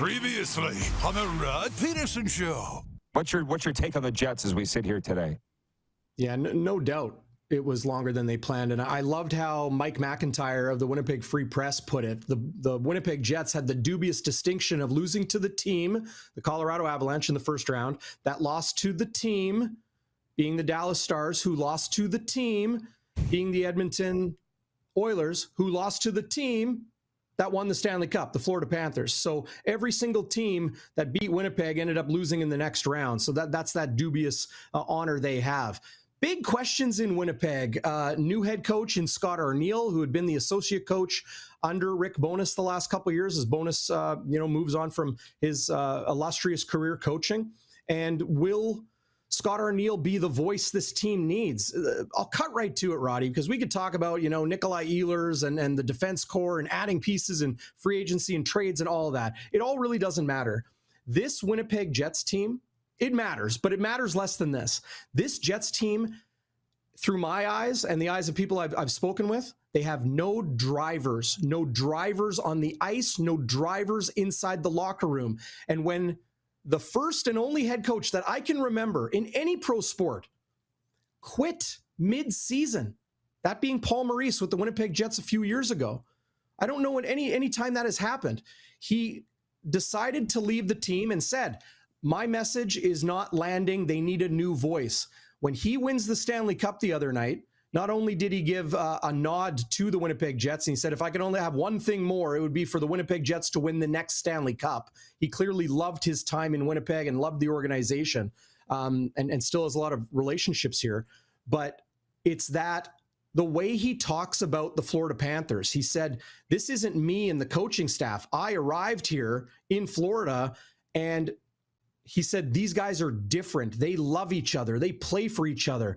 Previously on the Rod Pedersen Show. What's your take on the Jets as we sit here today? Yeah, no doubt it was longer than they planned. And I loved how Mike McIntyre of the Winnipeg Free Press put it. The Winnipeg Jets had the dubious distinction of losing to the team, the Colorado Avalanche in the first round, that lost to the team being the Dallas Stars, who lost to the team being the Edmonton Oilers, who lost to the team that won the Stanley Cup, the Florida Panthers. So every single team that beat Winnipeg ended up losing in the next round. So that's that dubious honor they have. Big questions in Winnipeg. New head coach in Scott Arniel, who had been the associate coach under Rick Bowness the last couple of years, as Bowness moves on from his illustrious career coaching. And will Scott Arniel be the voice this team needs? I'll cut right to it, Roddy, because we could talk about, Nikolai Ehlers and the defense core and adding pieces and free agency and trades and all of that. It all really doesn't matter. This Winnipeg Jets team, it matters, but it matters less than this. This Jets team, through my eyes and the eyes of people I've spoken with, they have no drivers on the ice, no drivers inside the locker room. And when the first and only head coach that I can remember in any pro sport quit mid-season, that being Paul Maurice with the Winnipeg Jets a few years ago. I don't know when any time that has happened. He decided to leave the team and said, my message is not landing. They need a new voice. When he wins the Stanley Cup the other night, not only did he give a nod to the Winnipeg Jets, and he said, if I could only have one thing more, it would be for the Winnipeg Jets to win the next Stanley Cup. He clearly loved his time in Winnipeg and loved the organization, and still has a lot of relationships here. But it's that the way he talks about the Florida Panthers, he said, this isn't me and the coaching staff. I arrived here in Florida, and he said, these guys are different. They love each other. They play for each other.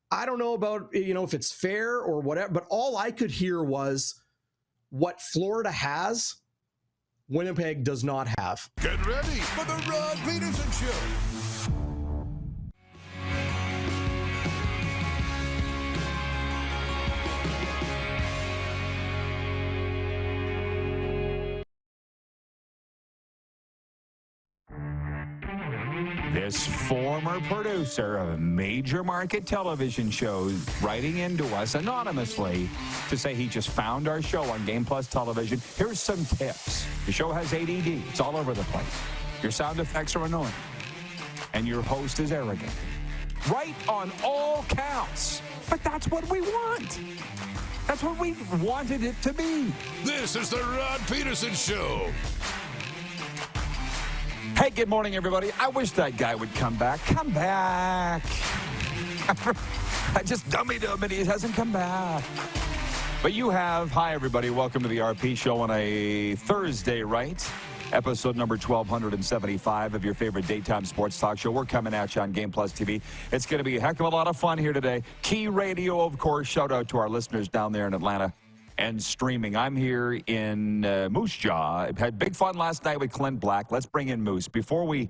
I don't know about, if it's fair or whatever, but all I could hear was what Florida has, Winnipeg does not have. Get ready for the Rod Pedersen Show. This former producer of major market television shows writing into us anonymously to say he just found our show on Game Plus Television. Here's some tips. The show has ADD. It's all over the place. Your sound effects are annoying. And your host is arrogant. Right on all counts. But that's what we want. That's what we wanted it to be. This is the Rod Pedersen Show. Hey, good morning, everybody. I wish that guy would come back. Come back. I just dummied him, and he hasn't come back. But you have. Hi, everybody. Welcome to the RP Show on a Thursday, right? Episode number 1275 of your favorite daytime sports talk show. We're coming at you on Game Plus TV. It's going to be a heck of a lot of fun here today. Key Radio, of course. Shout out to our listeners down there in Atlanta. And streaming. I'm here in Moose Jaw. Had big fun last night with Clint Black. Let's bring in Moose. Before we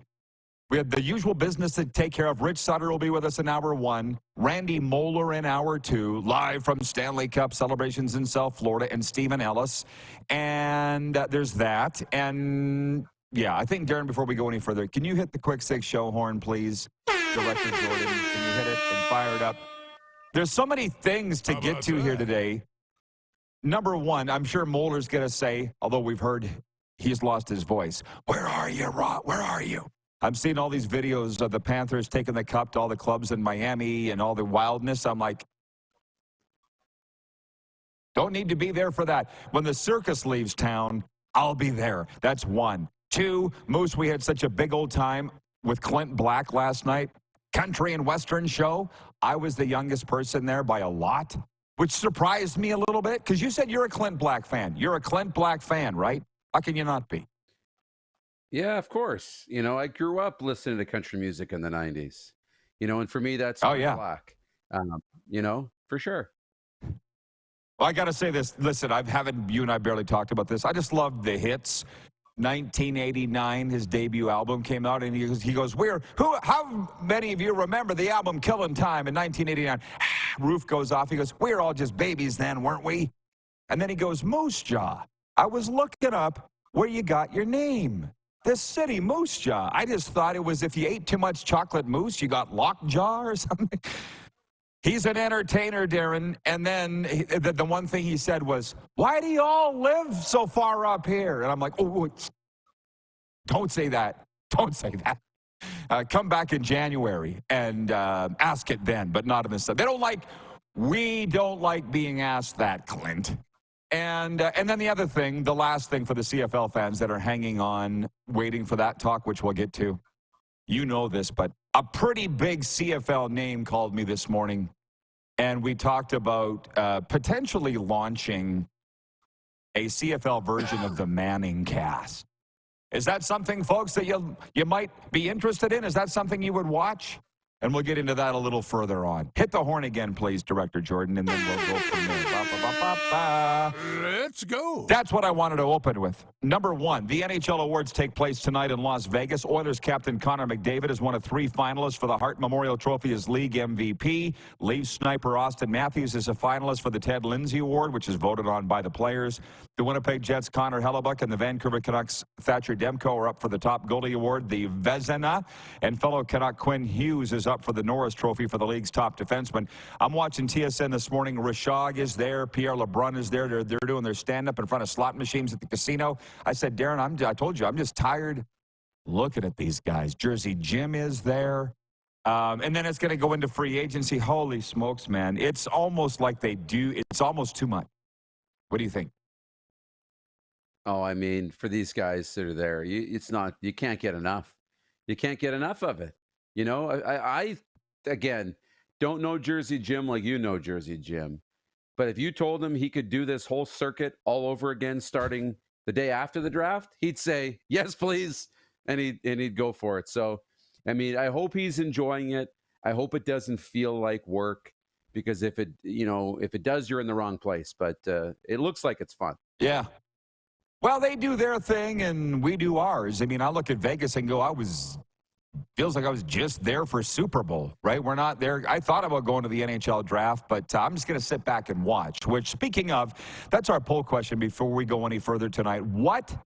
have the usual business to take care of. Rich Sutter will be with us in hour one. Randy Moller in hour two. Live from Stanley Cup celebrations in South Florida. And Stephen Ellis. And there's that. And, yeah, I think, Darren, before we go any further, can you hit the quick six show horn, please? Director Jordan, can you hit it and fire it up? There's so many things to get to here today. Number one, I'm sure Moller's going to say, although we've heard he's lost his voice, where are you, Rod? Where are you? I'm seeing all these videos of the Panthers taking the cup to all the clubs in Miami and all the wildness. I'm like, don't need to be there for that. When the circus leaves town, I'll be there. That's one. Two, Moose, we had such a big old time with Clint Black last night. Country and Western show. I was the youngest person there by a lot, which surprised me a little bit, because you said you're a Clint Black fan. You're a Clint Black fan, right? How can you not be? Yeah, of course. I grew up listening to country music in the 90s. And for me, that's Black. For sure. Well, I got to say this. Listen, you and I barely talked about this. I just loved the hits. 1989, his debut album came out, and he goes, how many of you remember the album Killin' Time in 1989? Roof goes off. He goes, we were all just babies then, weren't we? And then he goes, Moose Jaw, I was looking up where you got your name this city, Moose Jaw. I just thought it was if you ate too much chocolate mousse, you got lockjaw or something. He's an entertainer, Darren. And then the one thing he said was, why do you all live so far up here? And I'm like, oh, don't say that. Don't say that. Come back in January and ask it then, but not in this. We don't like being asked that, Clint. And then the other thing, the last thing for the CFL fans that are hanging on, waiting for that talk, which we'll get to. You know this, but a pretty big CFL name called me this morning, and we talked about potentially launching a CFL version of the Manning cast. Is that something, folks, that you might be interested in? Is that something you would watch? And we'll get into that a little further on. Hit the horn again, please, Director Jordan, and then we'll go from there. Let's go. That's what I wanted to open with. Number one, the NHL awards take place tonight in Las Vegas. Oilers captain Connor McDavid is one of 3 finalists for the Hart Memorial Trophy as league MVP. Leafs sniper Austin Matthews is a finalist for the Ted Lindsay Award, which is voted on by the players. The Winnipeg Jets' Connor Hellebuck and the Vancouver Canucks' Thatcher Demko are up for the top goalie award. The Vezina and fellow Canuck Quinn Hughes is up for the Norris Trophy for the league's top defenseman. I'm watching TSN this morning. Rashog is there. Pierre LeBrun is there. They're doing their stand-up in front of slot machines at the casino. I said, Darren, I told you, I'm just tired looking at these guys. Jersey Jim is there. And then it's going to go into free agency. Holy smokes, man. It's almost like it's almost too much. What do you think? Oh, I mean, for these guys that are there, you can't get enough. You can't get enough of it. You know, I again, don't know Jersey Jim like you know Jersey Jim. But if you told him he could do this whole circuit all over again starting the day after the draft, he'd say, yes, please. And he'd go for it. So, I mean, I hope he's enjoying it. I hope it doesn't feel like work, because if it does, you're in the wrong place. But it looks like it's fun. Yeah. Well, they do their thing and we do ours. I mean, I look at Vegas and go, feels like I was just there for Super Bowl, right? We're not there. I thought about going to the NHL draft, but I'm just going to sit back and watch, which, speaking of, that's our poll question before we go any further tonight. What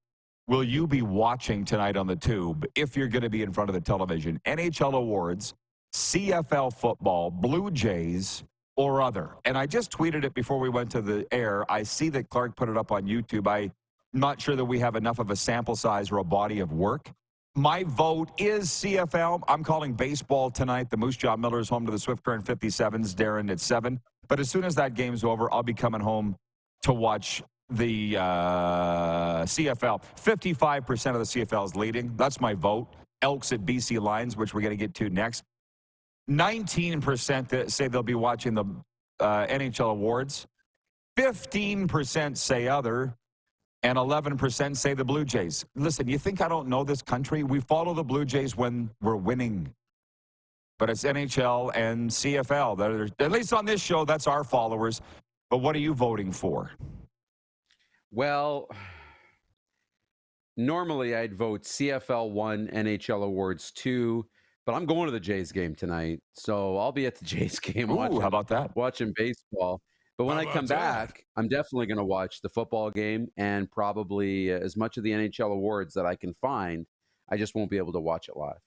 will you be watching tonight on the tube if you're going to be in front of the television? NHL awards, CFL football, Blue Jays, or other? And I just tweeted it before we went to the air. I see that Clark put it up on YouTube. I'm not sure that we have enough of a sample size or a body of work. My vote is CFL. I'm calling baseball tonight. The Moose Jaw Millers home to the Swift Current 57s, Darren, at 7. But as soon as that game's over, I'll be coming home to watch the CFL. 55% of the CFL is leading. That's my vote. Elks at BC Lions, which we're going to get to next. 19% that say they'll be watching the NHL awards. 15% say other. And 11% say the Blue Jays. Listen, you think I don't know this country? We follow the Blue Jays when we're winning. But it's NHL and CFL. At least on this show, that's our followers. But what are you voting for? Well, normally I'd vote CFL 1, NHL awards 2. But I'm going to the Jays game tonight. So I'll be at the Jays game how about that? Watching baseball. But when I come back, I'm definitely going to watch the football game and probably as much of the NHL awards that I can find. I just won't be able to watch it live.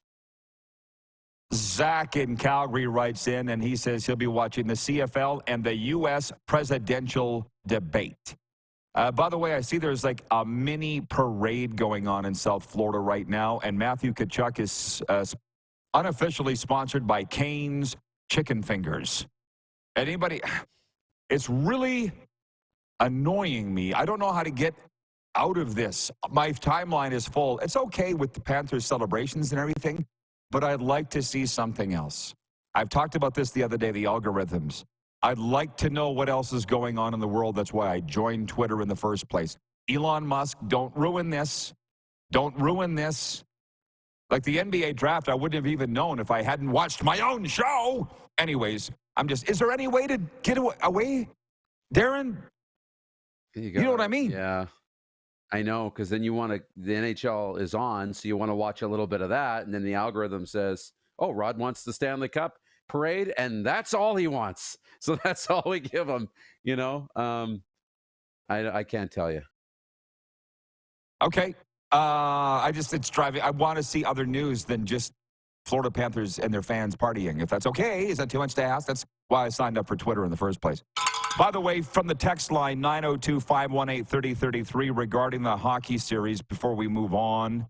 Zach in Calgary writes in, and he says he'll be watching the CFL and the U.S. presidential debate. By the way, I see there's like a mini parade going on in South Florida right now, and Matthew Tkachuk is unofficially sponsored by Cane's Chicken Fingers. Anybody... It's really annoying me. I don't know how to get out of this. My timeline is full. It's okay with the Panthers celebrations and everything, but I'd like to see something else. I've talked about this the other day, the algorithms. I'd like to know what else is going on in the world. That's why I joined Twitter in the first place. Elon Musk, don't ruin this. Don't ruin this. Like the NBA draft, I wouldn't have even known if I hadn't watched my own show. Anyways, is there any way to get away, Darren? You know what I mean? Yeah, I know, because then the NHL is on, so you want to watch a little bit of that, and then the algorithm says, oh, Rod wants the Stanley Cup parade, and that's all he wants. So that's all we give him, I can't tell you. Okay. It's driving. I want to see other news than just Florida Panthers and their fans partying. If that's okay, is that too much to ask? That's why I signed up for Twitter in the first place. By the way, from the text line, 902-518-3033, regarding the hockey series, before we move on,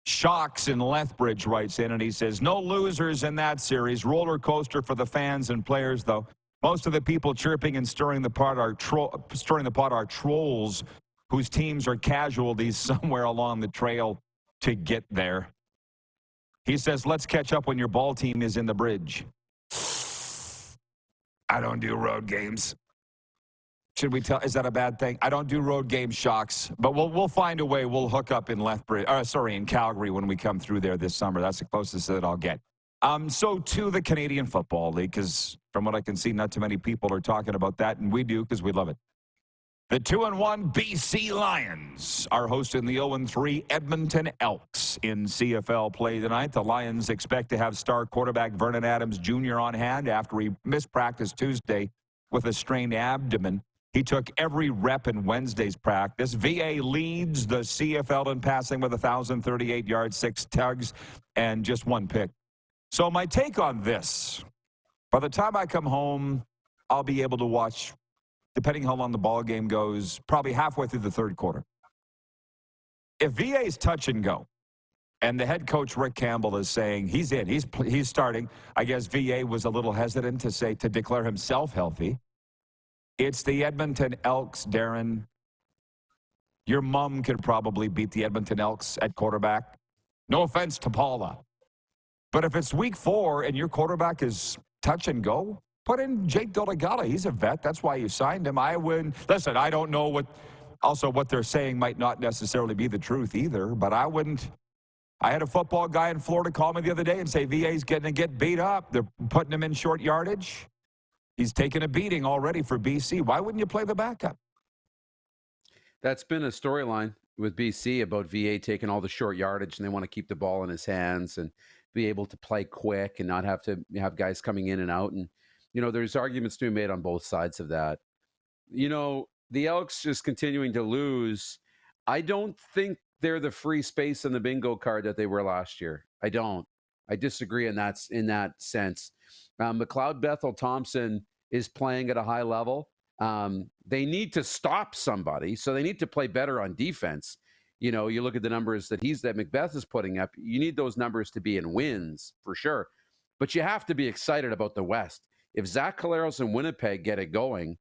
Shocks in Lethbridge writes in, and he says, no losers in that series. Roller coaster for the fans and players, though. Most of the people chirping and stirring the pot are trolls whose teams are casualties somewhere along the trail to get there. He says, let's catch up when your ball team is in the bridge. I don't do road games. Should we tell? Is that a bad thing? I don't do road games, Shocks, but we'll find a way. We'll hook up in in Calgary when we come through there this summer. That's the closest that I'll get. So to the Canadian Football League, because from what I can see, not too many people are talking about that, and we do because we love it. The 2-1 BC Lions are hosting the 0-3 Edmonton Elks in CFL play tonight. The Lions expect to have star quarterback Vernon Adams Jr. on hand after he missed practice Tuesday with a strained abdomen. He took every rep in Wednesday's practice. VA leads the CFL in passing with 1,038 yards, 6 tugs, and just 1 pick. So my take on this, by the time I come home, I'll be able to watch, depending how long the ball game goes, probably halfway through the third quarter. If VA's touch and go, and the head coach Rick Campbell is saying he's in, he's starting, I guess VA was a little hesitant to declare himself healthy. It's the Edmonton Elks, Darren. Your mom could probably beat the Edmonton Elks at quarterback. No offense to Paula. But if it's week 4 and your quarterback is touch and go, put in Jake Dolegala. He's a vet. That's why you signed him. Listen, I don't know what they're saying might not necessarily be the truth either, but I had a football guy in Florida call me the other day and say VA's going to get beat up. They're putting him in short yardage. He's taken a beating already for BC. Why wouldn't you play the backup? That's been a storyline with BC about VA taking all the short yardage, and they want to keep the ball in his hands and be able to play quick and not have to have guys coming in and out. And, there's arguments to be made on both sides of that. The Elks just continuing to lose. I don't think they're the free space in the bingo card that they were last year. I don't. I disagree in that sense. McLeod Bethel Thompson is playing at a high level. They need to stop somebody, so they need to play better on defense. You look at the numbers that Macbeth is putting up. You need those numbers to be in wins for sure. But you have to be excited about the West. If Zach Collaros and Winnipeg get it going,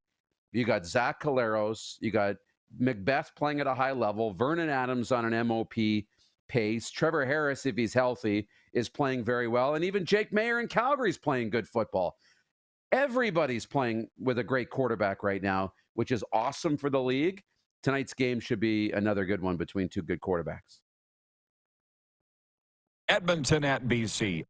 you got Zach Collaros, you got Macbeth playing at a high level, Vernon Adams on an MOP pace, Trevor Harris, if he's healthy, is playing very well, and even Jake Mayer in Calgary is playing good football. Everybody's playing with a great quarterback right now, which is awesome for the league. Tonight's game should be another good one between two good quarterbacks. Edmonton at BC.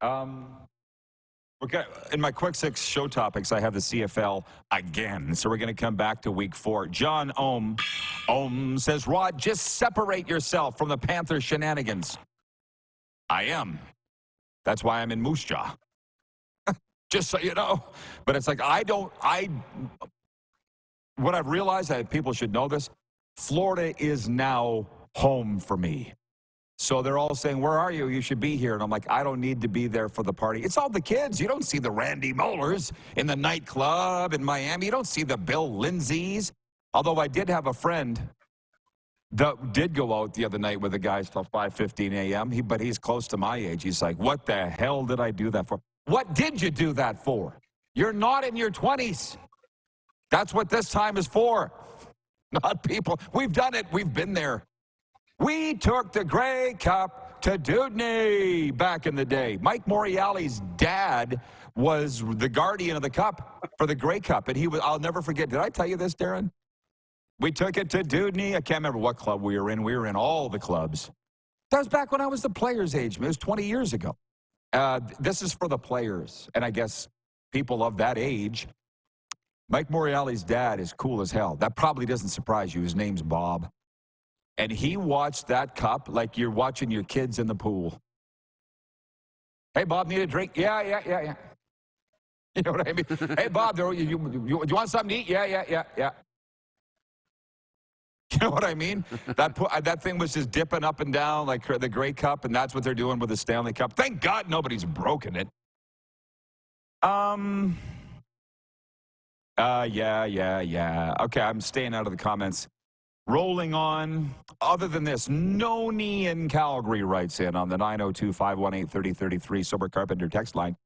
In my quick 6 show topics, I have the CFL again. So we're going to come back to week 4. John Ohm says, Rod, just separate yourself from the Panthers shenanigans. I am. That's why I'm in Moose Jaw. Just so you know. But it's like, what I've realized, that people should know this, Florida is now home for me. So they're all saying, where are you? You should be here. And I'm like, I don't need to be there for the party. It's all the kids. You don't see the Randy Mollers in the nightclub in Miami. You don't see the Bill Lindsays. Although I did have a friend that did go out the other night with the guys till 5:15 a.m. But he's close to my age. He's like, what the hell did I do that for? What did you do that for? You're not in your 20s. That's what this time is for. Not people. We've done it. We've been there. We took the Grey Cup to Dudney back in the day. Mike Morreale's dad was the guardian of the cup for the Grey Cup. And I'll never forget. Did I tell you this, Darren? We took it to Dudney. I can't remember what club we were in. We were in all the clubs. That was back when I was the player's age. It was 20 years ago. This is for the players. And I guess people of that age. Mike Morreale's dad is cool as hell. That probably doesn't surprise you. His name's Bob. And he watched that cup like you're watching your kids in the pool. Hey, Bob, need a drink? Yeah. You know what I mean? Hey, Bob, you want something to eat? Yeah. know what I mean? That thing was just dipping up and down like the Grey Cup, and that's what they're doing with the Stanley Cup. Thank God nobody's broken it. Yeah. Okay, I'm staying out of the comments. Rolling on. Other than this, no knee in Calgary writes in on the 902-518-3033 Sober Carpenter text line.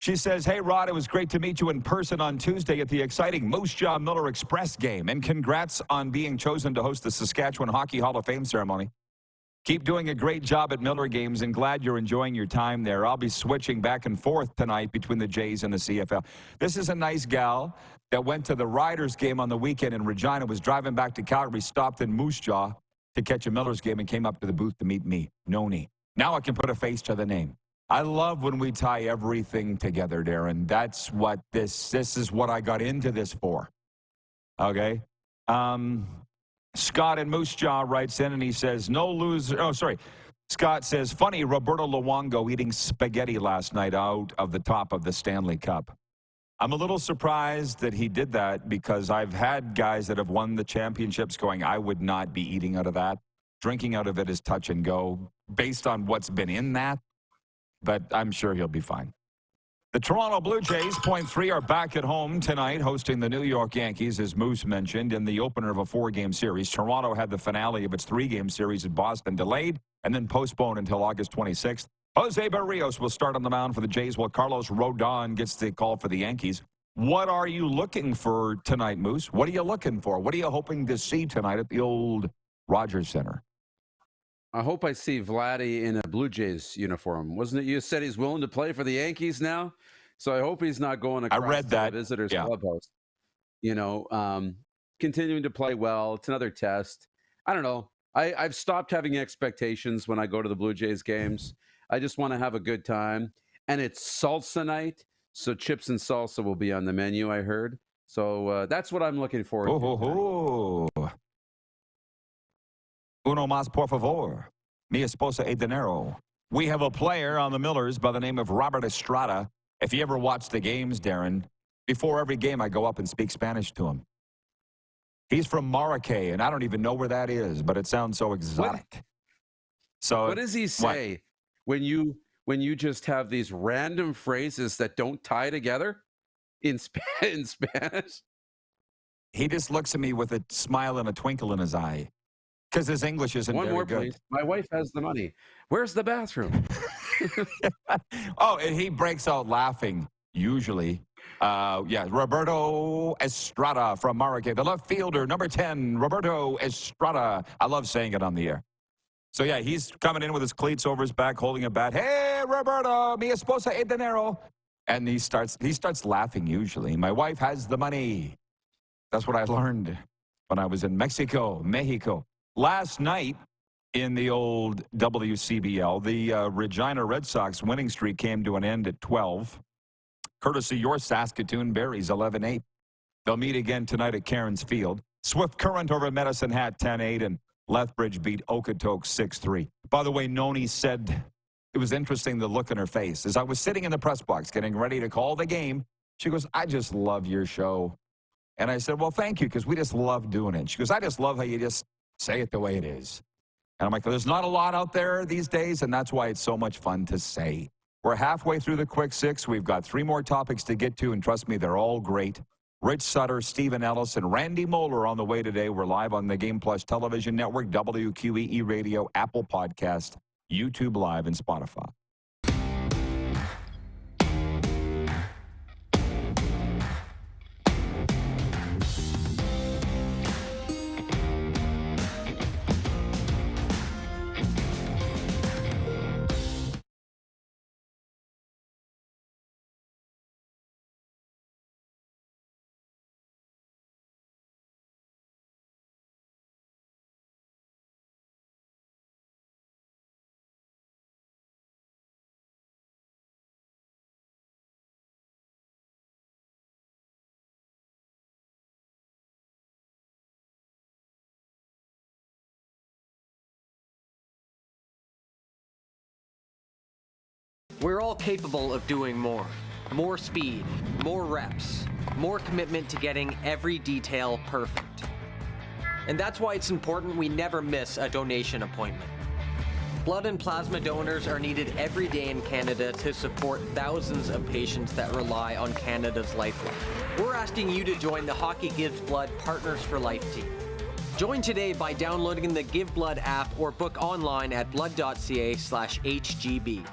She says, hey, Rod, it was great to meet you in person on Tuesday at the exciting Moose Jaw Miller Express game, and congrats on being chosen to host the Saskatchewan Hockey Hall of Fame ceremony. Keep doing a great job at Miller games, and glad you're enjoying your time there. I'll be switching back and forth tonight between the Jays and the CFL. This is a nice gal that went to the Riders game on the weekend in Regina, was driving back to Calgary, stopped in Moose Jaw to catch a Miller's game, and came up to the booth to meet me. Noni. Now I can put a face to the name. I love when we tie everything together, Darren. That's what this is what I got into this for. Okay? Scott in Moose Jaw writes in and he says, no loser. Oh, sorry. Scott says, funny, Roberto Luongo eating spaghetti last night out of the top of the Stanley Cup. I'm a little surprised that he did that because I've had guys that have won the championships going, I would not be eating out of that. Drinking out of it is touch and go based on what's been in that. But I'm sure he'll be fine. The Toronto Blue Jays, .3, are back at home tonight hosting the New York Yankees, as Moose mentioned, in the opener of a 4-game series. Toronto had the finale of its 3-game series at Boston delayed and then postponed until August 26th. Jose Barrios will start on the mound for the Jays while Carlos Rodon gets the call for the Yankees. What are you looking for tonight, Moose? What are you looking for? What are you hoping to see tonight at the old Rogers Center? I hope I see Vladdy in a Blue Jays uniform. Wasn't it you said he's willing to play for the Yankees now? So I hope he's not going across I read that. the visitors clubhouse. Continuing to play well. It's another test. I don't know. I've stopped having expectations when I go to the Blue Jays games. I just want to have a good time. And it's salsa night, so chips and salsa will be on the menu, I heard. So that's what I'm looking forward to. Uno más, por favor. Mi esposa e dinero. We have a player on the Millers by the name of Robert Estrada. If you ever watch the games, Darren, before every game I go up and speak Spanish to him. He's from Maracay, and I don't even know where that is, but it sounds so exotic. What does he say when you just have these random phrases that don't tie together in Spanish? He just looks at me with a smile and a twinkle in his eye. Because his English isn't very good. One more, please. My wife has the money. Where's the bathroom? And he breaks out laughing, usually. Roberto Estrada from Maracay, the left fielder, number 10, Roberto Estrada. I love saying it on the air. So, yeah, he's coming in with his cleats over his back, holding a bat. Hey, Roberto, mi esposa e dinero. And he starts laughing, usually. My wife has the money. That's what I learned when I was in Mexico. Last night in the old WCBL, the Regina Red Sox winning streak came to an end at 12. Courtesy your Saskatoon Berries, 11-8. They'll meet again tonight at Cairns Field. Swift Current over Medicine Hat, 10-8, and Lethbridge beat Okotoks 6-3. By the way, Noni said it was interesting, the look in her face. As I was sitting in the press box getting ready to call the game, she goes, I just love your show. And I said, well, thank you, because we just love doing it. She goes, I just love how you just say it the way it is. And I'm like, there's not a lot out there these days, and that's why it's so much fun to say. We're halfway through the Quick Six. We've got 3 more topics to get to, and trust me, they're all great. Rich Sutter, Stephen Ellis, and Randy Moller on the way today. We're live on the Game Plus Television Network, WQEE Radio, Apple Podcast, YouTube Live, and Spotify. We're all capable of doing more. More speed, more reps, more commitment to getting every detail perfect. And that's why it's important we never miss a donation appointment. Blood and plasma donors are needed every day in Canada to support thousands of patients that rely on Canada's lifeline. We're asking you to join the Hockey Gives Blood Partners for Life team. Join today by downloading the Give Blood app or book online at blood.ca/HGB.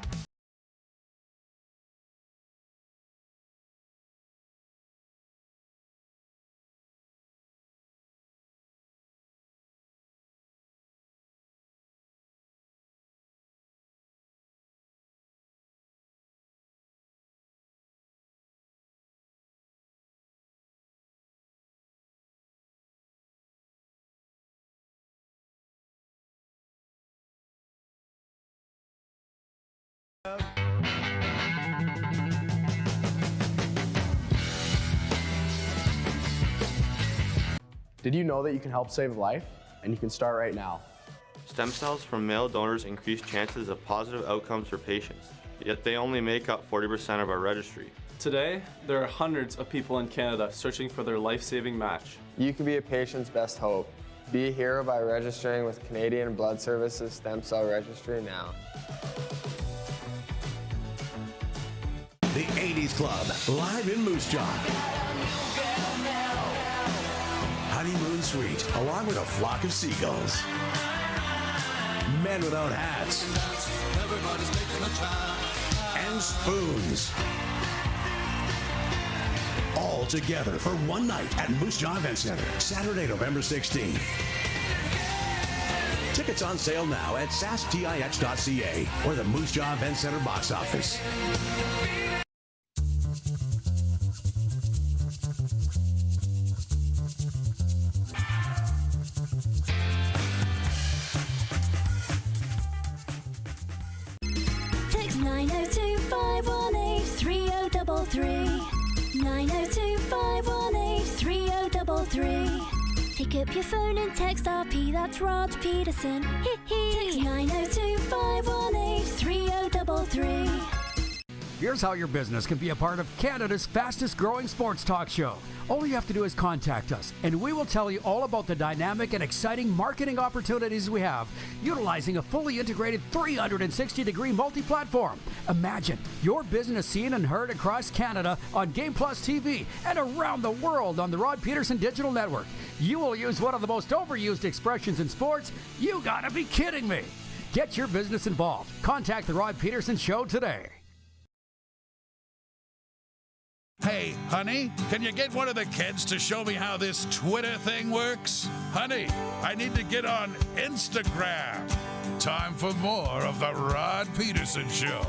Did you know that you can help save a life? And you can start right now. Stem cells from male donors increase chances of positive outcomes for patients, yet they only make up 40% of our registry. Today, there are hundreds of people in Canada searching for their life-saving match. You can be a patient's best hope. Be a hero by registering with Canadian Blood Services Stem Cell Registry now. The 80s Club, live in Moose Jaw. Honeymoon Suite, along with a flock of seagulls. Men without hats. And spoons. All together for one night at Moose Jaw Event Center, Saturday, November 16th. Tickets on sale now at sastix.ca or the Moose Jaw Event Center box office. Text 902-518-3033. 902-518-3033. Pick up your phone and text RP, that's Rod Pedersen. Text 902-518-3033. Here's how your business can be a part of Canada's fastest growing sports talk show. All you have to do is contact us, and we will tell you all about the dynamic and exciting marketing opportunities we have, utilizing a fully integrated 360-degree multi-platform. Imagine your business seen and heard across Canada on Game Plus TV and around the world on the Rod Pedersen Digital Network. You will use one of the most overused expressions in sports. You gotta be kidding me. Get your business involved. Contact the Rod Pedersen Show today. Hey, honey, can you get one of the kids to show me how this Twitter thing works? Honey, I need to get on Instagram. Time for more of the Rod Pedersen Show.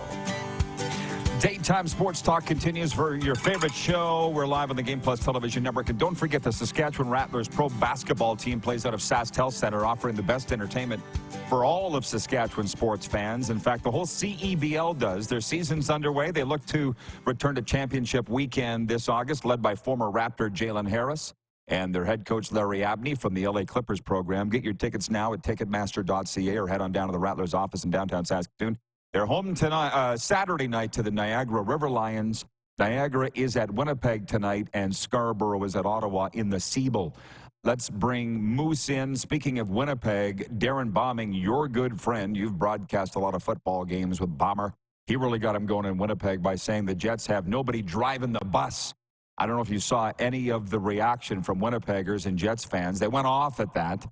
Daytime sports talk continues for your favorite show. We're live on the Game Plus television network. And don't forget, the Saskatchewan Rattlers pro basketball team plays out of Sask Health Center, offering the best entertainment for all of Saskatchewan sports fans. In fact, the whole CEBL does. Their season's underway. They look to return to championship weekend this August, led by former Raptor Jalen Harris and their head coach Larry Abney from the LA Clippers program. Get your tickets now at Ticketmaster.ca or head on down to the Rattlers office in downtown Saskatoon. They're home tonight, Saturday night to the Niagara River Lions. Niagara is at Winnipeg tonight, and Scarborough is at Ottawa in the Siebel. Let's bring Moose in. Speaking of Winnipeg, Darren Bombing, your good friend. You've broadcast a lot of football games with Bomber. He really got him going in Winnipeg by saying the Jets have nobody driving the bus. I don't know if you saw any of the reaction from Winnipeggers and Jets fans. They went off at that.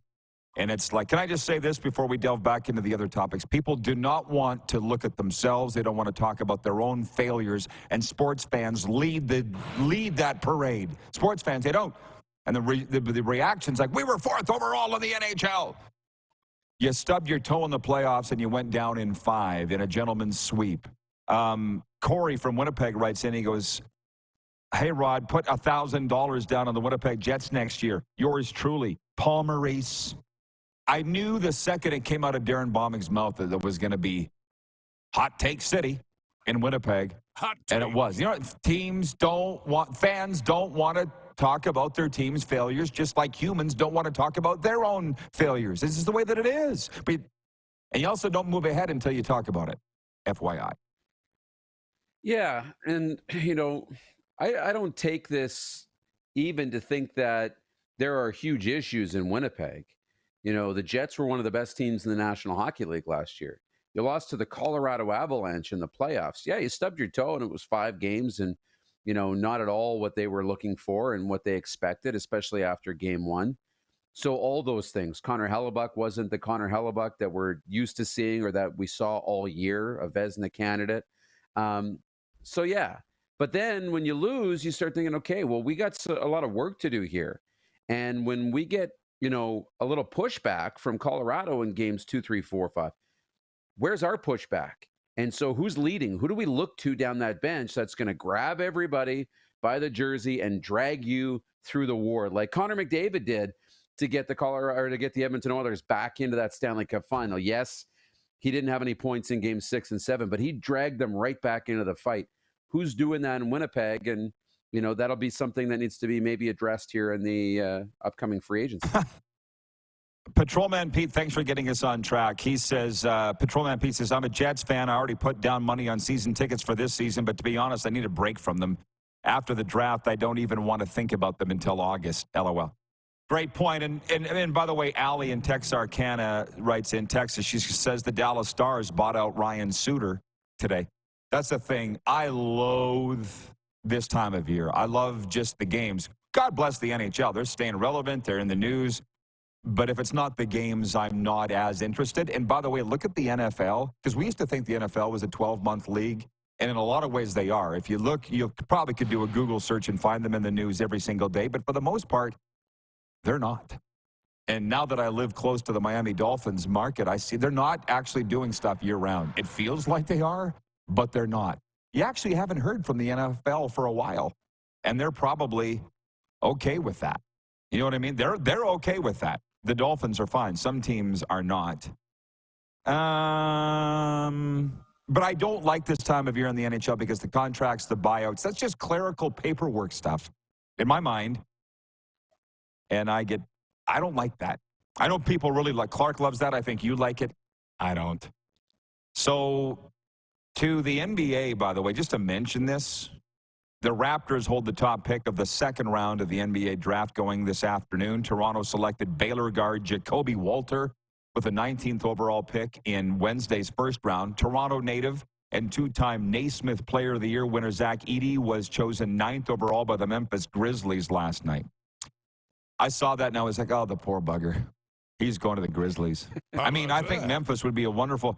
And it's like, can I just say this before we delve back into the other topics? People do not want to look at themselves. They don't want to talk about their own failures. And sports fans lead that parade. Sports fans, they don't. And the reaction's like, we were 4th overall in the NHL. You stubbed your toe in the playoffs and you went down in 5 in a gentleman's sweep. Corey from Winnipeg writes in, he goes, hey, Rod, put $1,000 down on the Winnipeg Jets next year. Yours truly, Paul Maurice. I knew the second it came out of Darren Bombing's mouth that it was going to be hot take city in Winnipeg. Hot take. And it was. You know, fans don't want to talk about their team's failures, just like humans don't want to talk about their own failures. This is the way that it is. And you also don't move ahead until you talk about it, FYI. Yeah, and, you know, I don't take this even to think that there are huge issues in Winnipeg. You know, the Jets were one of the best teams in the National Hockey League last year. You lost to the Colorado Avalanche in the playoffs. Yeah, you stubbed your toe, and it was 5 games, and, you know, not at all what they were looking for and what they expected, especially after game 1. So all those things. Connor Hellebuck wasn't the Connor Hellebuck that we're used to seeing or that we saw all year, a Vezina candidate. So, yeah. But then when you lose, you start thinking, okay, well, we got a lot of work to do here. And when we get, you know, a little pushback from Colorado in games 2, 3, 4, 5, where's our pushback? And so who's leading? Who do we look to down that bench that's going to grab everybody by the jersey and drag you through the war, like Connor McDavid did to get the Edmonton Oilers back into that Stanley Cup final? Yes, he didn't have any points in games 6 and 7, but he dragged them right back into the fight. Who's doing that in Winnipeg? And, you know, that'll be something that needs to be maybe addressed here in the upcoming free agency. Patrolman Pete, thanks for getting us on track. He says, Patrolman Pete says, I'm a Jets fan. I already put down money on season tickets for this season, but to be honest, I need a break from them. After the draft, I don't even want to think about them until August. LOL. Great point. And by the way, Allie in Texarkana writes in Texas, she says the Dallas Stars bought out Ryan Suter today. That's the thing. I loathe this time of year. I love just the games. God bless the NHL. They're staying relevant. They're in the news. But if it's not the games, I'm not as interested. And by the way, look at the NFL, because we used to think the NFL was a 12-month league. And in a lot of ways, they are. If you look, you probably could do a Google search and find them in the news every single day. But for the most part, they're not. And now that I live close to the Miami Dolphins market, I see they're not actually doing stuff year-round. It feels like they are, but they're not. You actually haven't heard from the NFL for a while, and they're probably okay with that. You know what I mean? They're okay with that. The Dolphins are fine. Some teams are not. But I don't like this time of year in the NHL because the contracts, the buyouts, that's just clerical paperwork stuff in my mind. And I don't like that. I know people really like, Clark loves that. I think you like it. I don't. So to the NBA, by the way, just to mention this, the Raptors hold the top pick of the second round of the NBA draft going this afternoon. Toronto selected Baylor guard Jacoby Walter with the 19th overall pick in Wednesday's first round. Toronto native and 2-time Naismith Player of the Year winner Zach Edey was chosen 9th overall by the Memphis Grizzlies last night. I saw that and I was like, oh, the poor bugger. He's going to the Grizzlies. I mean, I think Memphis would be a wonderful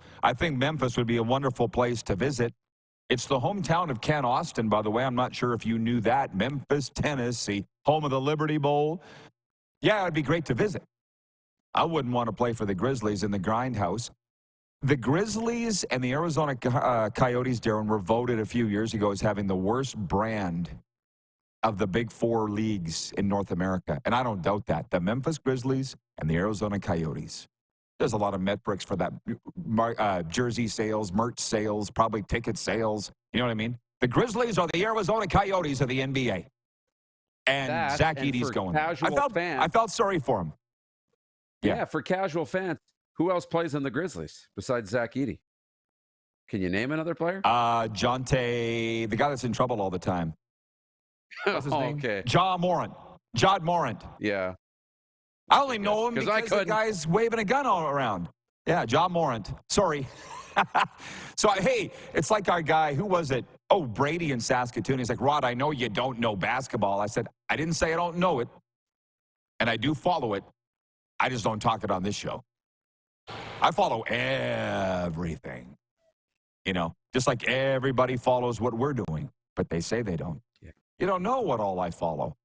place to visit. It's the hometown of Ken Austin, by the way. I'm not sure if you knew that. Memphis, Tennessee, home of the Liberty Bowl. Yeah, it'd be great to visit. I wouldn't want to play for the Grizzlies in the Grindhouse. The Grizzlies and the Arizona Coyotes, Darren, were voted a few years ago as having the worst brand of the big 4 leagues in North America. And I don't doubt that. The Memphis Grizzlies and the Arizona Coyotes. There's a lot of metrics for that. Jersey sales, merch sales, probably ticket sales. You know what I mean? The Grizzlies are the Arizona Coyotes of the NBA. And Zach Edey's going. I felt sorry for him. Yeah, for casual fans. Who else plays on the Grizzlies besides Zach Edey? Can you name another player? Jonte, the guy that's in trouble all the time. What's his name? Okay. Jod Morant. Yeah. I only know him because the guy's waving a gun all around. Yeah, Jod Morant. Sorry. So, hey, it's like our guy, who was it? Oh, Brady in Saskatoon. He's like, Rod, I know you don't know basketball. I said, I didn't say I don't know it, and I do follow it. I just don't talk it on this show. I follow everything, you know, just like everybody follows what we're doing, but they say they don't. Yeah. You don't know what all I follow.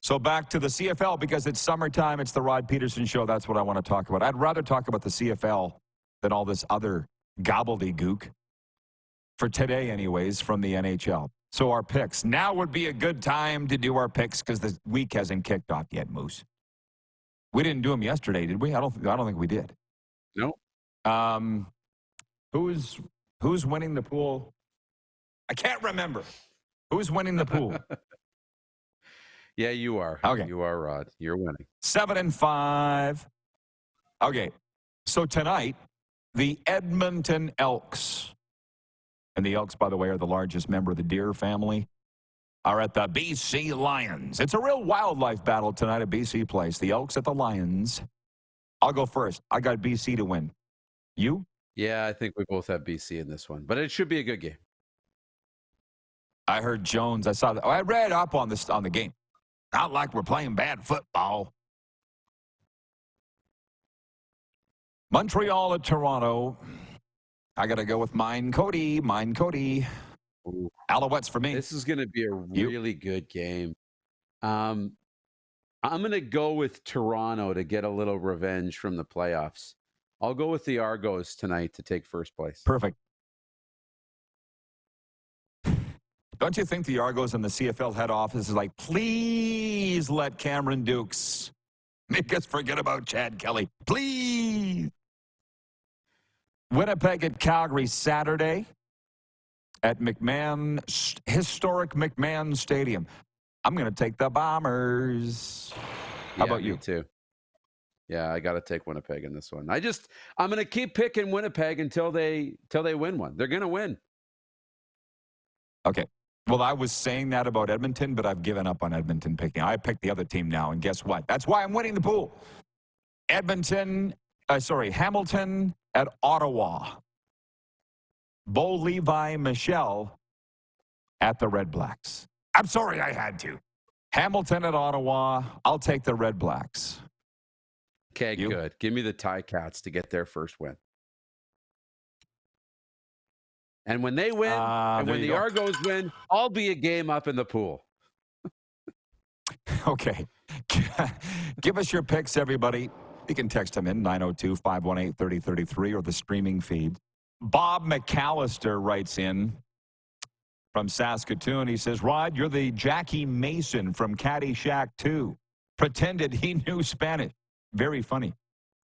So back to the CFL, because it's summertime. It's the Rod Pedersen Show. That's what I want to talk about. I'd rather talk about the CFL than all this other gobbledygook for today anyways from the NHL. So our picks. Now would be a good time to do our picks because the week hasn't kicked off yet, Moose. We didn't do them yesterday, did we? I don't think we did. No. Who's winning the pool? I can't remember. Who's winning the pool? Yeah, you are. Okay. You are, Rod. You're winning. 7-5. Okay. So tonight, the Edmonton Elks. And the Elks, by the way, are the largest member of the deer family. are at the BC Lions. It's a real wildlife battle tonight at BC Place. The Elks at the Lions. I'll go first. I got BC to win. You? Yeah, I think we both have BC in this one, but it should be a good game. I heard Jones. I saw that. Oh, I read up on this on the game. Not like we're playing bad football. Montreal at Toronto. I got to go with mine, Cody. Ooh. Alouettes for me. This is going to be a really good game. I'm going to go with Toronto to get a little revenge from the playoffs. I'll go with the Argos tonight to take first place. Perfect. Don't you think the Argos and the CFL head office is like, please let Cameron Dukes make us forget about Chad Kelly. Please. Winnipeg at Calgary Saturday at historic McMahon Stadium. I'm going to take the Bombers. How about you? Me too. Yeah, I got to take Winnipeg in this one. I'm going to keep picking Winnipeg until they win one. They're going to win. Okay. Well, I was saying that about Edmonton, but I've given up on Edmonton picking. I picked the other team now, and guess what? That's why I'm winning the pool. Hamilton at Ottawa. Bo Levi Michelle at the Red Blacks. I'm sorry I had to. Hamilton at Ottawa. I'll take the Red Blacks. Okay, good. Give me the Ticats to get their first win. And when they win, and when the Argos win, I'll be a game up in the pool. Okay. Give us your picks, everybody. You can text them in, 902-518-3033, or the streaming feed. Bob McAllister writes in from Saskatoon. He says, Rod, you're the Jackie Mason from Caddyshack 2. Pretended he knew Spanish. Very funny.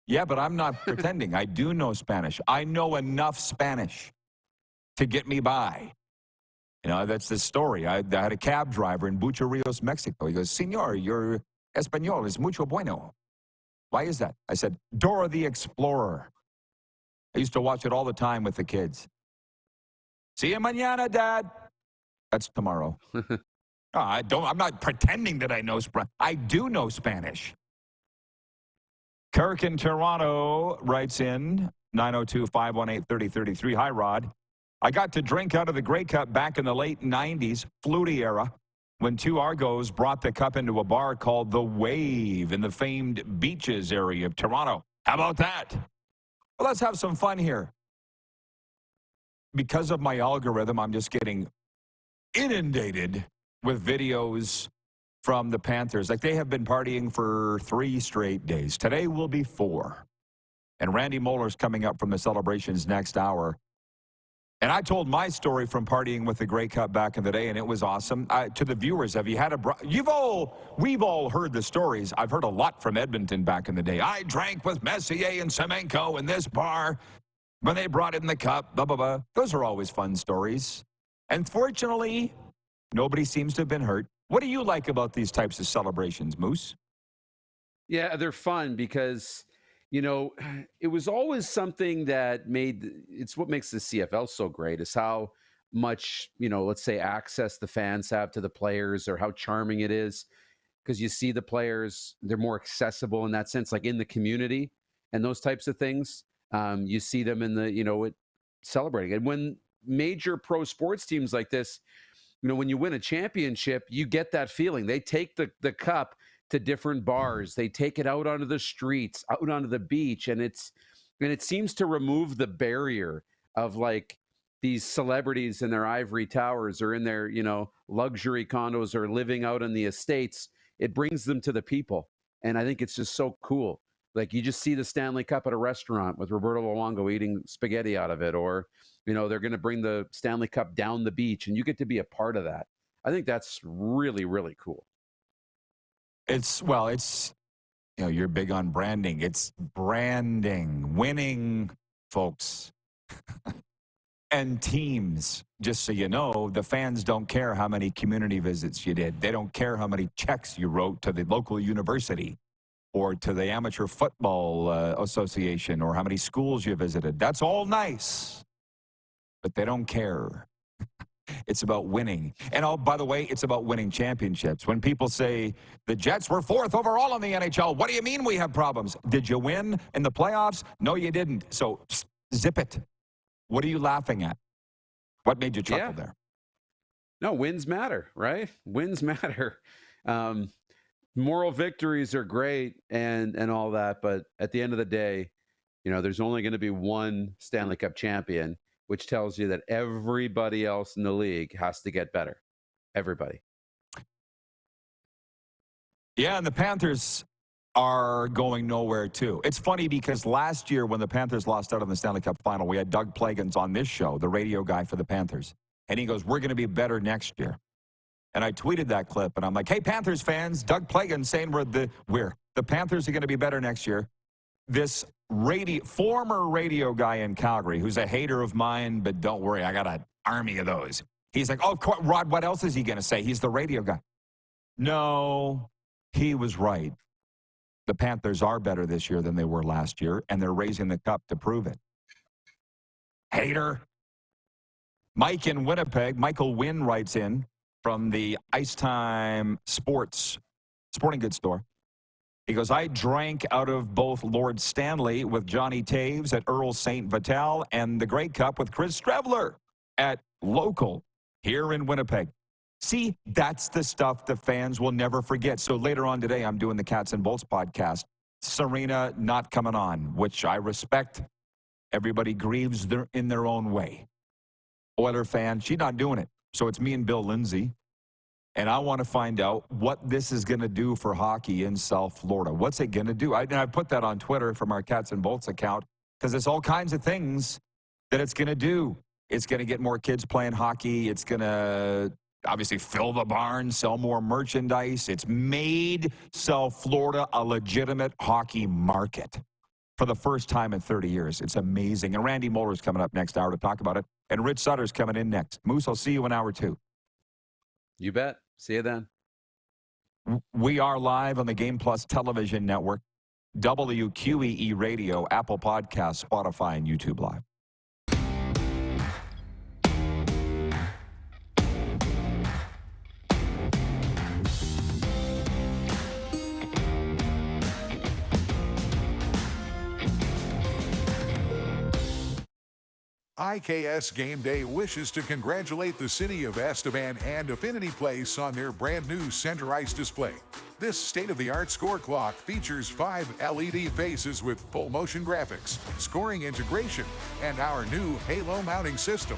Yeah, but I'm not pretending. I do know Spanish. I know enough Spanish to get me by. You know, that's the story. I had a cab driver in Bucharrios, Mexico. He goes, Senor, your Espanol is mucho bueno. Why is that? I said, Dora the Explorer. I used to watch it all the time with the kids. See you mañana, Dad. That's tomorrow. I'm not pretending that I know Spanish. I do know Spanish. Kirk in Toronto writes in, 902-518-3033. Hi, Rod. I got to drink out of the Grey Cup back in the late 90s, Flutie era, when two Argos brought the cup into a bar called The Wave in the famed beaches area of Toronto. How about that? Well, let's have some fun here. Because of my algorithm, I'm just getting inundated with videos from the Panthers. Like, they have been partying for 3 straight days. Today will be 4. And Randy Moller's coming up from the celebrations next hour. And I told my story from partying with the Grey Cup back in the day, and it was awesome. To the viewers, have you had we've all heard the stories. I've heard a lot from Edmonton back in the day. I drank with Messier and Semenko in this bar when they brought in the cup, blah, blah, blah. Those are always fun stories. And fortunately, nobody seems to have been hurt. What do you like about these types of celebrations, Moose? Yeah, they're fun because, you know, it was always something that it's what makes the CFL so great is how much, you know, let's say access the fans have to the players, or how charming it is, because you see the players, they're more accessible in that sense, like in the community and those types of things. You see them in the, you know, celebrating. And when major pro sports teams like this, you know, when you win a championship, you get that feeling. They take the cup to different bars. They take it out onto the streets, out onto the beach, and it seems to remove the barrier of like these celebrities in their ivory towers or in their, you know, luxury condos or living out on the estates. It brings them to the people, and I think it's just so cool. Like, you just see the Stanley Cup at a restaurant with Roberto Luongo eating spaghetti out of it, or, you know, they're going to bring the Stanley Cup down the beach, and you get to be a part of that. I think that's really, really cool. It's, you know, you're big on branding. It's branding, winning, folks. And teams, just so you know, the fans don't care how many community visits you did. They don't care how many checks you wrote to the local university or to the Amateur Football Association, or how many schools you visited. That's all nice, but they don't care. It's about winning. And oh, by the way, it's about winning championships. When people say the Jets were 4th overall in the NHL, what do you mean we have problems? Did you win in the playoffs? No, you didn't. So zip it. What are you laughing at? What made you chuckle there? No, wins matter, right? Wins matter. Moral victories are great and all that, but at the end of the day, there's only going to be one Stanley Cup champion, which tells you that everybody else in the league has to get better. Everybody. Yeah, and the Panthers are going nowhere too. It's funny because last year when the Panthers lost out in the Stanley Cup final, we had Doug Plagans on this show, the radio guy for the Panthers. And he goes, we're going to be better next year. And I tweeted that clip, and I'm like, hey, Panthers fans, Doug Plagans saying the Panthers are going to be better next year. This former radio guy in Calgary, who's a hater of mine, but don't worry, I got an army of those. He's like, oh, Rod, what else is he going to say? He's the radio guy. No, he was right. The Panthers are better this year than they were last year, and they're raising the cup to prove it. Hater. Mike in Winnipeg, Michael Wynn writes in from the Ice Time Sporting Goods store. He goes, I drank out of both Lord Stanley with Johnny Taves at Earl St. Vital and the Grey Cup with Chris Strebler at Local here in Winnipeg. See, that's the stuff the fans will never forget. So later on today, I'm doing the Cats and Bolts podcast. Serena not coming on, which I respect. Everybody grieves in their own way. Oiler fan, she's not doing it. So it's me and Bill Lindsay. And I want to find out what this is going to do for hockey in South Florida. What's it going to do? I put that on Twitter from our Cats and Bolts account because there's all kinds of things that it's going to do. It's going to get more kids playing hockey. It's going to obviously fill the barn, sell more merchandise. It's made South Florida a legitimate hockey market for the first time in 30 years. It's amazing. And Randy Moller is coming up next hour to talk about it. And Rich Sutter's coming in next. Moose, I'll see you in hour 2. You bet. See you then. We are live on the Game Plus television network, WQEE Radio, Apple Podcasts, Spotify, and YouTube Live. IKS Game Day wishes to congratulate the City of Esteban and Affinity Place on their brand new center ice display. This state-of-the-art score clock features 5 LED faces with full motion graphics, scoring integration, and our new Halo mounting system.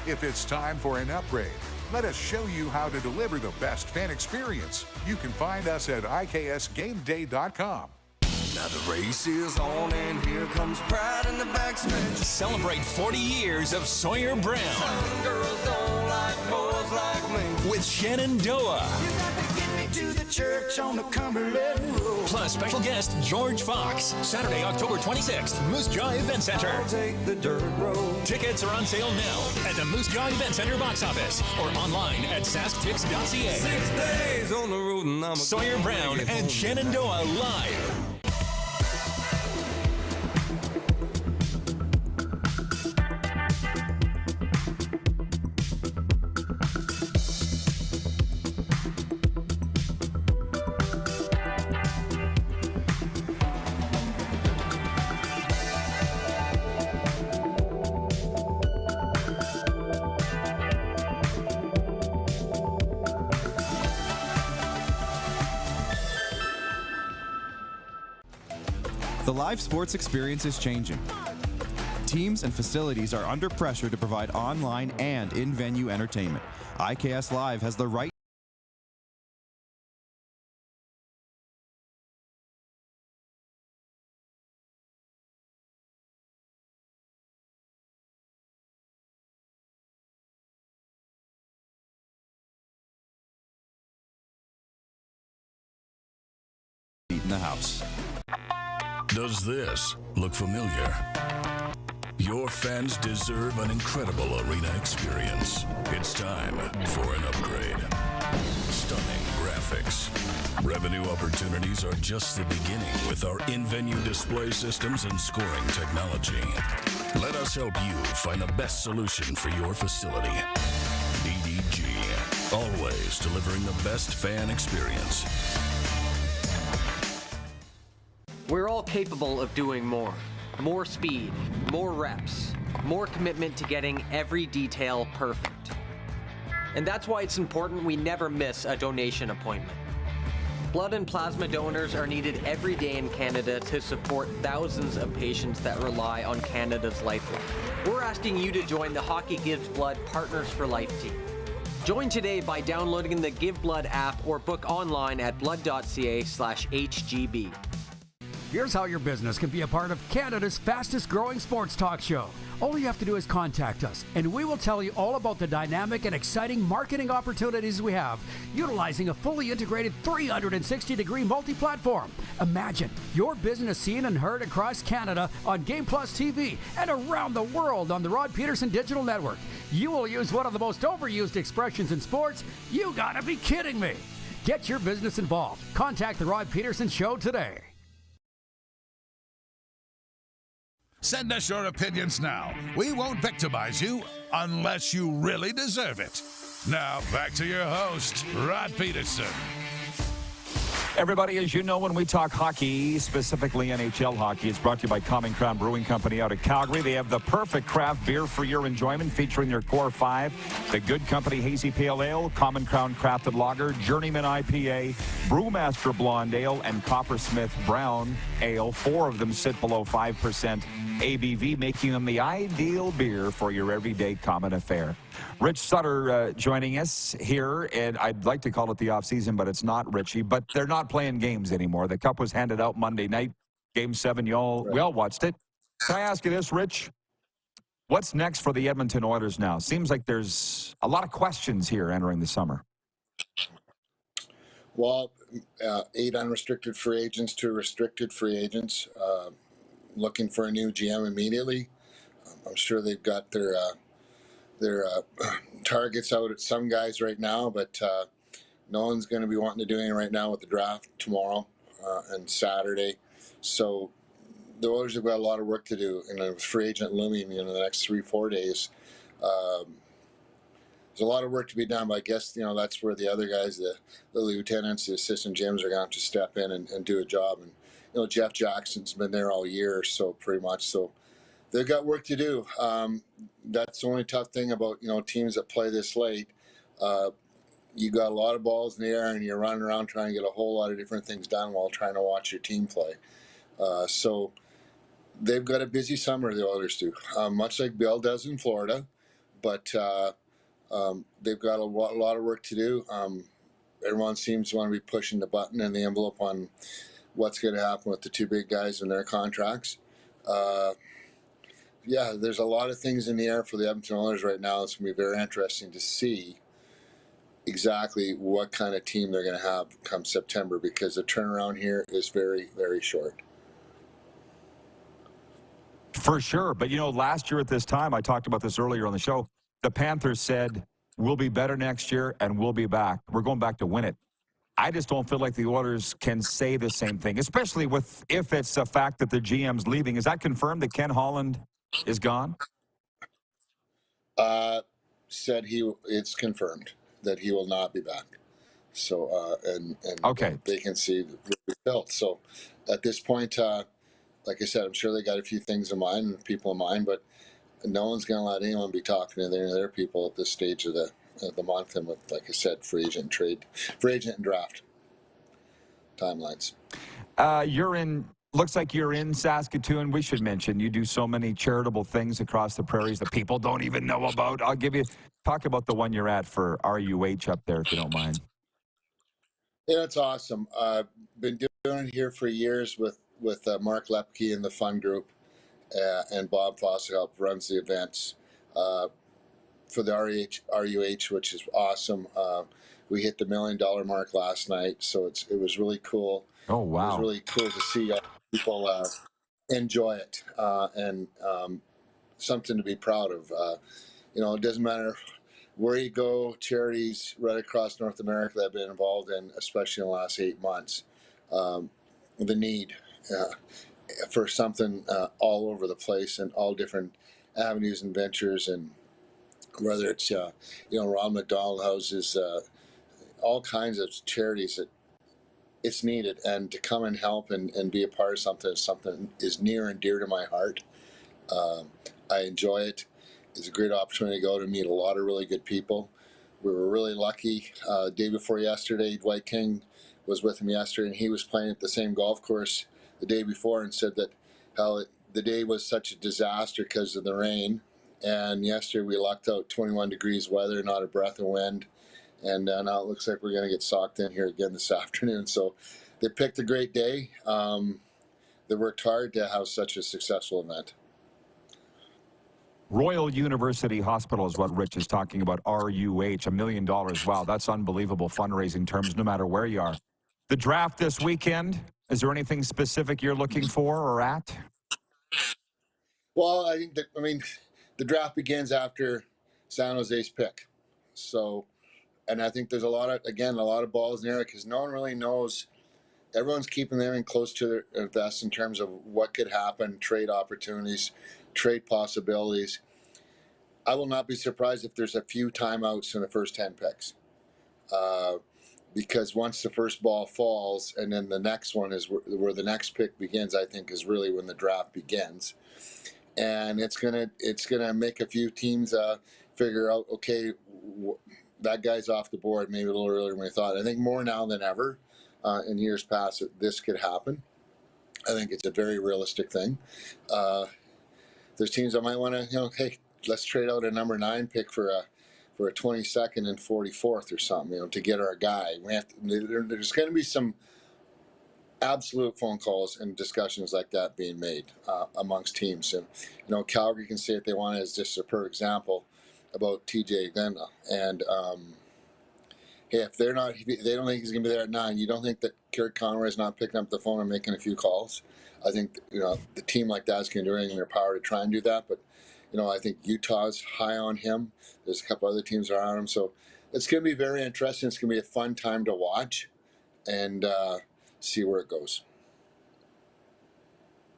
If it's time for an upgrade, let us show you how to deliver the best fan experience. You can find us at IKSGameDay.com. Now the race is on and here comes pride in the backstretch. Celebrate 40 years of Sawyer Brown. Some girls don't like boys like me. With Shenandoah. You got to get me to the church on the Cumberland Road. Plus special guest George Fox. Saturday, October 26th, Moose Jaw Event Center. I'll take the dirt road. Tickets are on sale now at the Moose Jaw Event Center box office or online at sasktix.ca. 6 days on the road and I'm Sawyer Brown and Shenandoah live. The live sports experience is changing. Teams and facilities are under pressure to provide online and in-venue entertainment. IKS Live has the right in the house. Does this look familiar? Your fans deserve an incredible arena experience. It's time for an upgrade. Stunning graphics. graphics. Revenue opportunities are just the beginning with our in-venue display systems and scoring technology. Let us help you find the best solution for your facility. DDG, always delivering the best fan experience. We're all capable of doing more. More speed, more reps, more commitment to getting every detail perfect. And that's why it's important we never miss a donation appointment. Blood and plasma donors are needed every day in Canada to support thousands of patients that rely on Canada's lifeline. We're asking you to join the Hockey Gives Blood Partners for Life team. Join today by downloading the Give Blood app or book online at blood.ca/HGB. Here's how your business can be a part of Canada's fastest growing sports talk show. All you have to do is contact us, and we will tell you all about the dynamic and exciting marketing opportunities we have, utilizing a fully integrated 360-degree multi-platform. Imagine your business seen and heard across Canada on Game Plus TV and around the world on the Rod Pedersen Digital Network. You will use one of the most overused expressions in sports. You gotta be kidding me. Get your business involved. Contact the Rod Pedersen Show today. Send us your opinions now. We won't victimize you unless you really deserve it. Now, back to your host, Rod Pedersen. Everybody, as you know, when we talk hockey, specifically NHL hockey, it's brought to you by Common Crown Brewing Company out of Calgary. They have the perfect craft beer for your enjoyment, featuring their Core 5, the Good Company Hazy Pale Ale, Common Crown Crafted Lager, Journeyman IPA, Brewmaster Blonde Ale, and Coppersmith Brown Ale. 4 of them sit below 5% ABV, making them the ideal beer for your everyday common affair. Rich Sutter joining us here, and I'd like to call it the offseason, but it's not, Richie. But they're not playing games anymore. The Cup was handed out Monday night, Game 7. We all watched it. Can I ask you this, Rich? What's next for the Edmonton Oilers now? Seems like there's a lot of questions here entering the summer. Well, 8 unrestricted free agents, 2 restricted free agents. Looking for a new GM immediately. I'm sure they've got their targets out at some guys right now, but no one's going to be wanting to do anything right now with the draft tomorrow and Saturday. So the Oilers have got a lot of work to do, and a free agent looming the next 3-4 days. There's a lot of work to be done, but I guess that's where the other guys, the lieutenants, the assistant GMs, are going to have to step in and do a job. And Jeff Jackson's been there all year, so pretty much. So they've got work to do. That's the only tough thing about teams that play this late. You got a lot of balls in the air, and you're running around trying to get a whole lot of different things done while trying to watch your team play. So they've got a busy summer, the Oilers do, much like Bill does in Florida. But they've got a lot of work to do. Everyone seems to want to be pushing the button and the envelope on what's going to happen with the 2 big guys and their contracts. There's a lot of things in the air for the Edmonton Oilers right now. It's going to be very interesting to see exactly what kind of team they're going to have come September, because the turnaround here is very, very short. For sure. But, last year at this time, I talked about this earlier on the show, the Panthers said, we'll be better next year and we'll be back. We're going back to win it. I just don't feel like the Oilers can say the same thing, especially if it's a fact that the GM's leaving. Is that confirmed that Ken Holland is gone? Said it's confirmed that he will not be back. So and okay, vacancy built. So at this point, like I said, I'm sure they got a few things in mind and people in mind, but no one's going to let anyone be talking to their people at this stage of the month, and with, like I said, free agent and draft timelines. Looks like you're in Saskatoon. We should mention you do so many charitable things across the prairies that people don't even know about. Talk about the one you're at for RUH up there, if you don't mind. Yeah, it's awesome. I've been doing it here for years with Mark Lepke and the Fun Group, and Bob Fosselhelp runs the events for the RUH, which is awesome. We hit the $1 million mark last night, so it was really cool. Oh, wow. It was really cool to see people enjoy it, and something to be proud of. It doesn't matter where you go, charities right across North America that I've been involved in, especially in the last 8 months, the need for something all over the place and all different avenues and ventures, and whether it's Ronald McDonald houses, all kinds of charities that it's needed, and to come and help and be a part of something is near and dear to my heart. I enjoy it. It's a great opportunity to go to meet a lot of really good people. We were really lucky. Day before yesterday, Dwight King was with him yesterday, and he was playing at the same golf course the day before, and said that the day was such a disaster because of the rain. And yesterday we lucked out 21 degrees weather, not a breath of wind. And now it looks like we're going to get socked in here again this afternoon. So they picked a great day. They worked hard to have such a successful event. Royal University Hospital is what Rich is talking about, RUH, $1 million. Wow, that's unbelievable fundraising terms, no matter where you are. The draft this weekend, is there anything specific you're looking for or at? Well, the draft begins after San Jose's pick. So, and I think there's a lot of balls in the air because no one really knows. Everyone's keeping everything close to their vest in terms of what could happen, trade opportunities, trade possibilities. I will not be surprised if there's a few timeouts in the first 10 picks. Because once the first ball falls and then the next one is where the next pick begins, I think is really when the draft begins. And it's gonna make a few teams figure out, okay, that guy's off the board maybe a little earlier than we thought. I think more now than ever in years past that this could happen. I think it's a very realistic thing. There's teams that might want to, hey, let's trade out a number 9 pick for a 22nd and 44th or something, to get our guy. There's going to be some absolute phone calls and discussions like that being made amongst teams. And, Calgary can say what they want as just a perfect example about TJ Glenna. And, hey, if they don't think he's going to be there at 9, you don't think that Kurt Conroy is not picking up the phone and making a few calls? I think, the team like that is going to do everything in their power to try and do that. But, I think Utah's high on him. There's a couple other teams around him. So it's going to be very interesting. It's going to be a fun time to watch and see where it goes.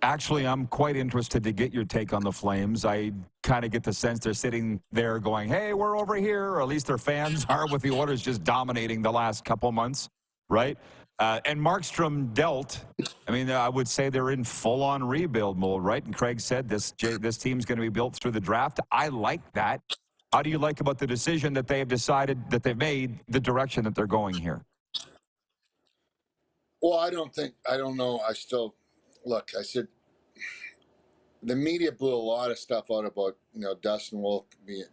Actually, I'm quite interested to get your take on the Flames. I kind of get the sense they're sitting there going, hey, we're over here, or at least their fans are, with the Oilers just dominating the last couple months, right? And Markstrom dealt. I would say they're in full-on rebuild mode, right? And Craig said this team's going to be built through the draft. I like that. How do you like about the decision that they have decided, that they've made, the direction that they're going here? Well, I don't know. I said the media blew a lot of stuff out about, Dustin Wolf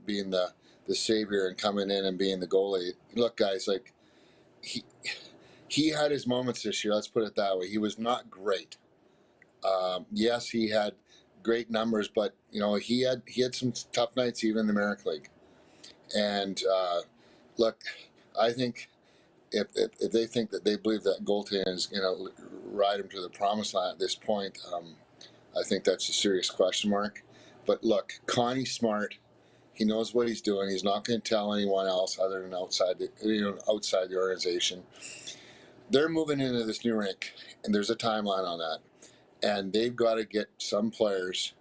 being the savior and coming in and being the goalie. Look, guys, he had his moments this year. Let's put it that way. He was not great. Yes, he had great numbers, but he had some tough nights even in the American League. And look, I think if they think that they believe that goaltending is going to ride him to the promised land at this point, I think that's a serious question mark. But look, Connie's smart. He knows what he's doing. He's not going to tell anyone else other than outside the organization. They're moving into this new rink, and there's a timeline on that. And they've got to get some players,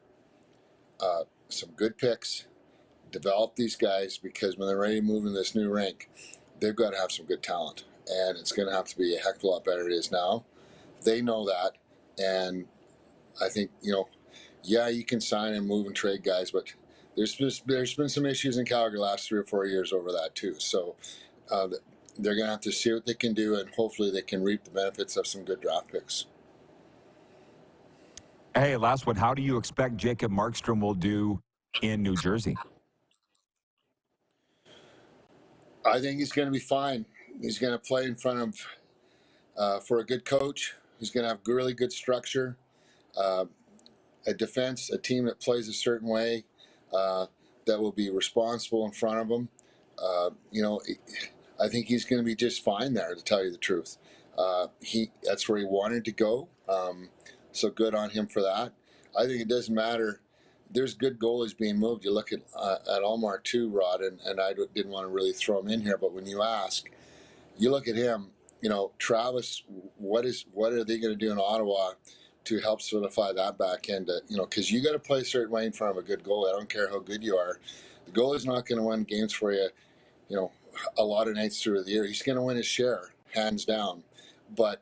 some good picks, develop these guys, because when they're ready to move into this new rink, they've got to have some good talent. And it's going to have to be a heck of a lot better than it is now. They know that. And I think, you can sign and move and trade guys, but there's been some issues in Calgary the last 3 or 4 years over that too. So they're going to have to see what they can do, and hopefully they can reap the benefits of some good draft picks. Hey, last one. How do you expect Jacob Markstrom will do in New Jersey? I think he's going to be fine. He's going to play in front of, for a good coach. He's going to have really good structure, a defense, a team that plays a certain way, that will be responsible in front of him. I think he's going to be just fine there, to tell you the truth. That's where he wanted to go. So good on him for that. I think it doesn't matter, there's good goalies being moved. You look at Allmark too, Rod, and I didn't want to really throw him in here, but when you ask, you look at him, Travis, what are they going to do in Ottawa to help solidify that back end? Because you got to play a certain way in front of a good goalie. I don't care how good you are. The goalie's not going to win games for you, a lot of nights through the year. He's going to win his share, hands down. But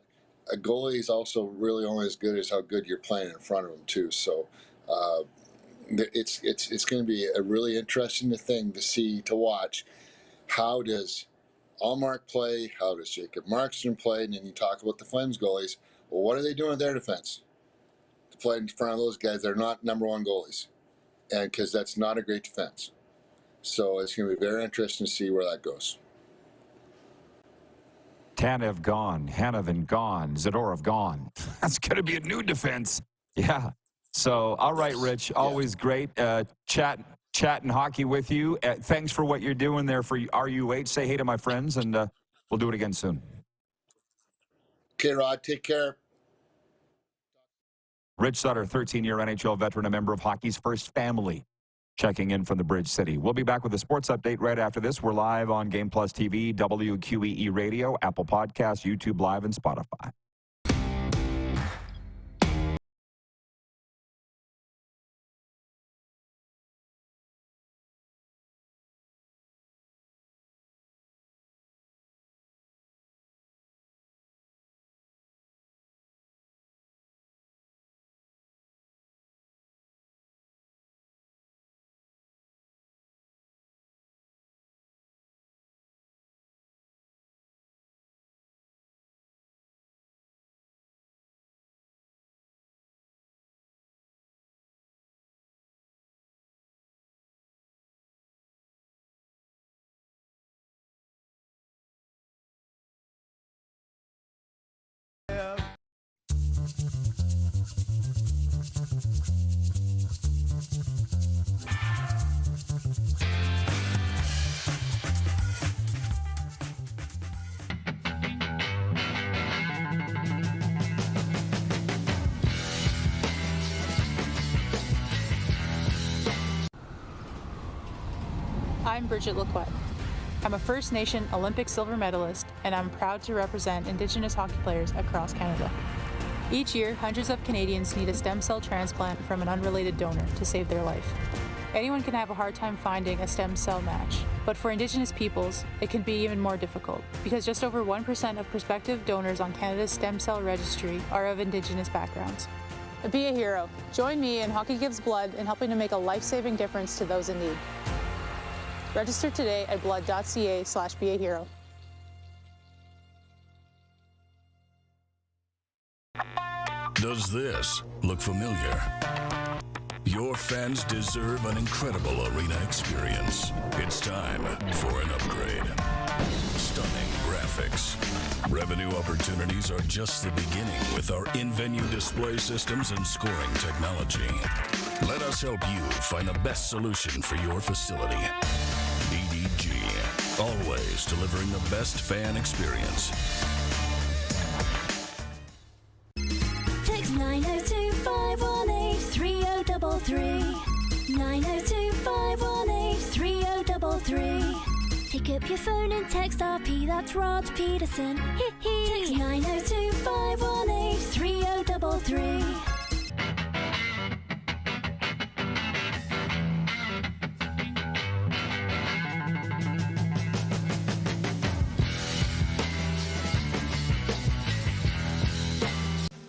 a goalie is also really only as good as how good you're playing in front of him too. So it's going to be a really interesting thing to watch. How does Allmark play? How does Jacob Markstrom play? And then you talk about the Flames goalies. Well, what are they doing with their defense to play in front of those guys? They're not number one goalies, and because that's not a great defense. So it's going to be very interesting to see where that goes. Tanev gone, Hanovan gone, Zadorov gone. That's going to be a new defense. Yeah. So, all right, Rich, always great chatting hockey with you. Thanks for what you're doing there for RUH. Say hey to my friends, and we'll do it again soon. Okay, Rod, take care. Rich Sutter, 13-year NHL veteran, a member of hockey's first family, checking in from the Bridge City. We'll be back with a sports update right after this. We're live on Game Plus TV, WQEE Radio, Apple Podcasts, YouTube Live, and Spotify. I'm Bridget Lacquette. I'm a First Nation Olympic silver medalist, and I'm proud to represent Indigenous hockey players across Canada. Each year, hundreds of Canadians need a stem cell transplant from an unrelated donor to save their life. Anyone can have a hard time finding a stem cell match, but for Indigenous peoples, it can be even more difficult because just over 1% of prospective donors on Canada's stem cell registry are of Indigenous backgrounds. Be a hero. Join me in Hockey Gives Blood in helping to make a life-saving difference to those in need. Register today at blood.ca/beahero. Does this look familiar? Your fans deserve an incredible arena experience. It's time for an upgrade. Stunning graphics. Revenue opportunities are just the beginning with our in-venue display systems and scoring technology. Let us help you find the best solution for your facility. EDG, always delivering the best fan experience. Text 902-518-3033. 902-518-3033. Pick up your phone and text RP, that's Rod Pedersen. Text 902-518-3033.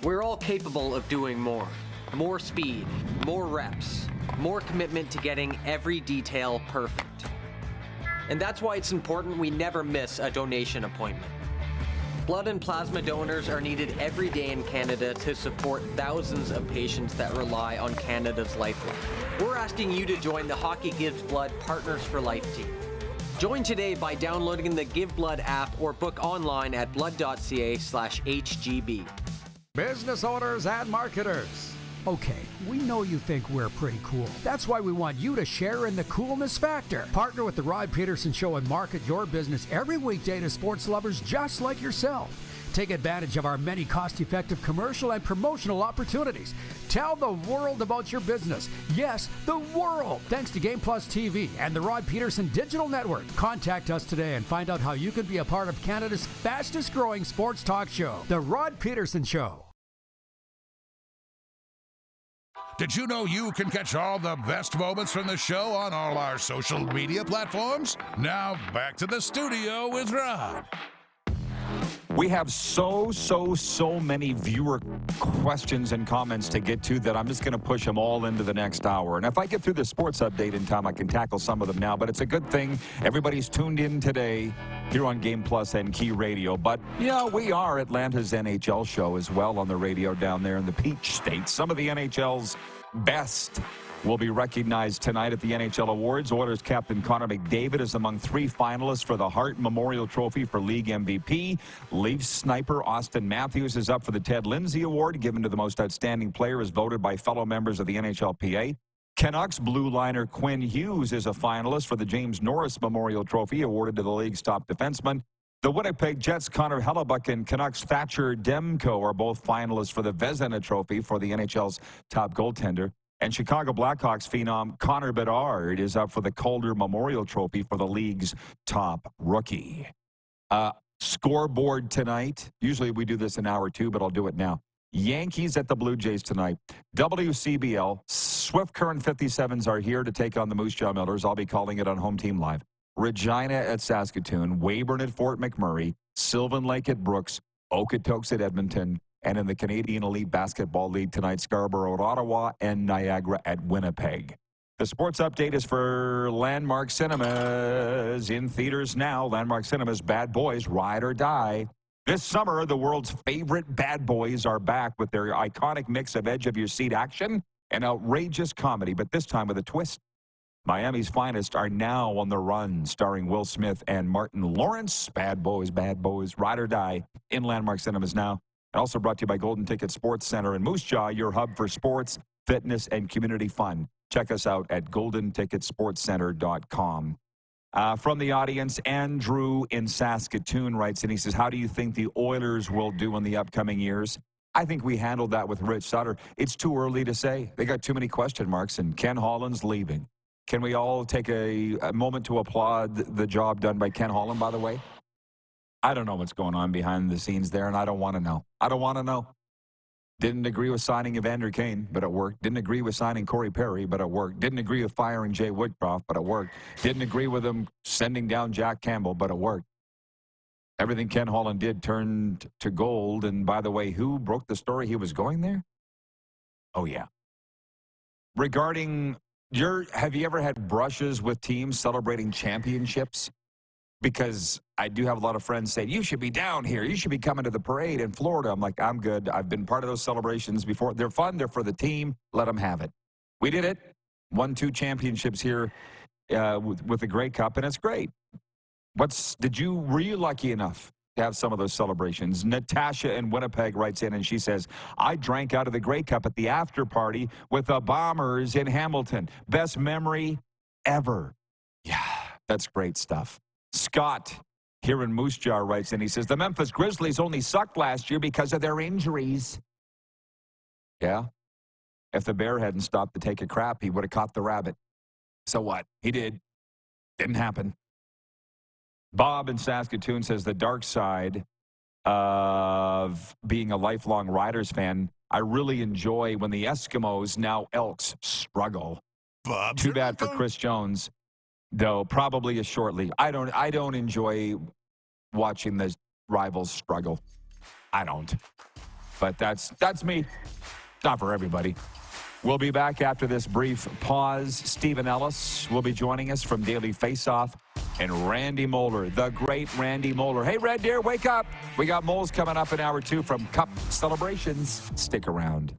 We're all capable of doing more. More speed, more reps, more commitment to getting every detail perfect. And that's why it's important we never miss a donation appointment. Blood and plasma donors are needed every day in Canada to support thousands of patients that rely on Canada's lifeline. We're asking you to join the Hockey Gives Blood Partners for Life team. Join today by downloading the Give Blood app or book online at blood.ca/HGB. Business owners and marketers. Okay, we know you think we're pretty cool. That's why we want you to share in the coolness factor. Partner with the Rod Pedersen Show and market your business every weekday to sports lovers just like yourself. Take advantage of our many cost-effective commercial and promotional opportunities. Tell the world about your business. Yes, the world. Thanks to Game Plus TV and the Rod Pedersen Digital Network. Contact us today and find out how you can be a part of Canada's fastest-growing sports talk show, The Rod Pedersen Show. Did you know you can catch all the best moments from the show on all our social media platforms? Now, back to the studio with Rod. We have so many viewer questions and comments to get to that I'm just going to push them all into the next hour. And if I get through the sports update in time, I can tackle some of them now. But it's a good thing everybody's tuned in today here on Game Plus and Key Radio. But, yeah, we are Atlanta's NHL show as well on the radio down there in the Peach State. Some of the NHL's best will be recognized tonight at the NHL Awards. Oilers captain Connor McDavid is among 3 finalists for the Hart Memorial Trophy for League MVP. Leafs sniper Austin Matthews is up for the Ted Lindsay Award, given to the most outstanding player as voted by fellow members of the NHLPA. Canucks blue liner Quinn Hughes is a finalist for the James Norris Memorial Trophy, awarded to the league's top defenseman. The Winnipeg Jets' Connor Hellebuck and Canucks Thatcher Demko are both finalists for the Vezina Trophy for the NHL's top goaltender. And Chicago Blackhawks phenom Connor Bedard is up for the Calder Memorial Trophy for the league's top rookie. Scoreboard tonight. Usually we do this in hour 2, but I'll do it now. Yankees at the Blue Jays tonight. WCBL. Swift Current 57s are here to take on the Moose Jaw Millers. I'll be calling it on Home Team Live. Regina at Saskatoon. Weyburn at Fort McMurray. Sylvan Lake at Brooks. Okotoks at Edmonton. And in the Canadian Elite Basketball League tonight, Scarborough at Ottawa and Niagara at Winnipeg. The sports update is for Landmark Cinemas. In theaters now, Landmark Cinemas' Bad Boys Ride or Die. This summer, the world's favorite bad boys are back with their iconic mix of edge-of-your-seat action and outrageous comedy, but this time with a twist. Miami's finest are now on the run, starring Will Smith and Martin Lawrence. Bad Boys, Ride or Die in Landmark Cinemas now. Also brought to you by Golden Ticket Sports Center in Moose Jaw, your hub for sports, fitness, and community fun. Check us out at goldenticketsportscenter.com. From the audience, Andrew in Saskatoon writes, and he says, how do you think the Oilers will do in the upcoming years? I think we handled that with Rich Sutter. It's too early to say. They got too many question marks, and Ken Holland's leaving. Can we all take a moment to applaud the job done by Ken Holland, by the way? I don't know what's going on behind the scenes there, and I don't want to know. I don't want to know. Didn't agree with signing Evander Kane, but it worked. Didn't agree with signing Corey Perry, but it worked. Didn't agree with firing Jay Woodcroft, but it worked. Didn't agree with him sending down Jack Campbell, but it worked. Everything Ken Holland did turned to gold, and by the way, who broke the story he was going there? Oh, yeah. Regarding have you ever had brushes with teams celebrating championships? Because I do have a lot of friends say, you should be down here. You should be coming to the parade in Florida. I'm like, I'm good. I've been part of those celebrations before. They're fun. They're for the team. Let them have it. We did it. Won 2 championships here with the Grey Cup, and it's great. Were you lucky enough to have some of those celebrations? Natasha in Winnipeg writes in, and she says, I drank out of the Grey Cup at the after party with the Bombers in Hamilton. Best memory ever. Yeah, that's great stuff. Scott here in Moose Jaw writes in, he says, the Memphis Grizzlies only sucked last year because of their injuries. Yeah. If the bear hadn't stopped to take a crap, he would have caught the rabbit. So what? He did. Didn't happen. Bob in Saskatoon says the dark side of being a lifelong Riders fan, I really enjoy when the Eskimos, now Elks, struggle. Too bad for Chris Jones. Though probably as shortly. I don't enjoy watching the rivals struggle. I don't. But that's me. Not for everybody. We'll be back after this brief pause. Stephen Ellis will be joining us from Daily Faceoff. And Randy Moller, the great Randy Moller. Hey, Red Deer, wake up. We got Moles coming up in hour 2 from Cup Celebrations. Stick around.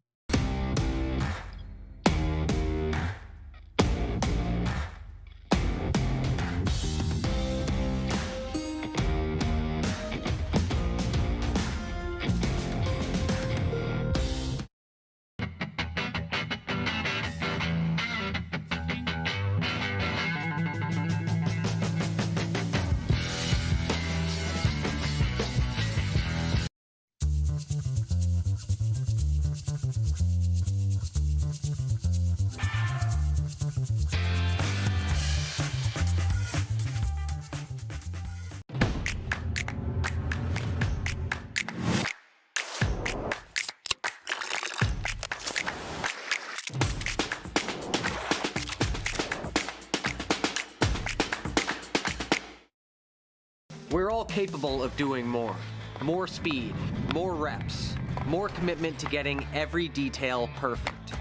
We're all capable of doing more. More speed, more reps, more commitment to getting every detail perfect.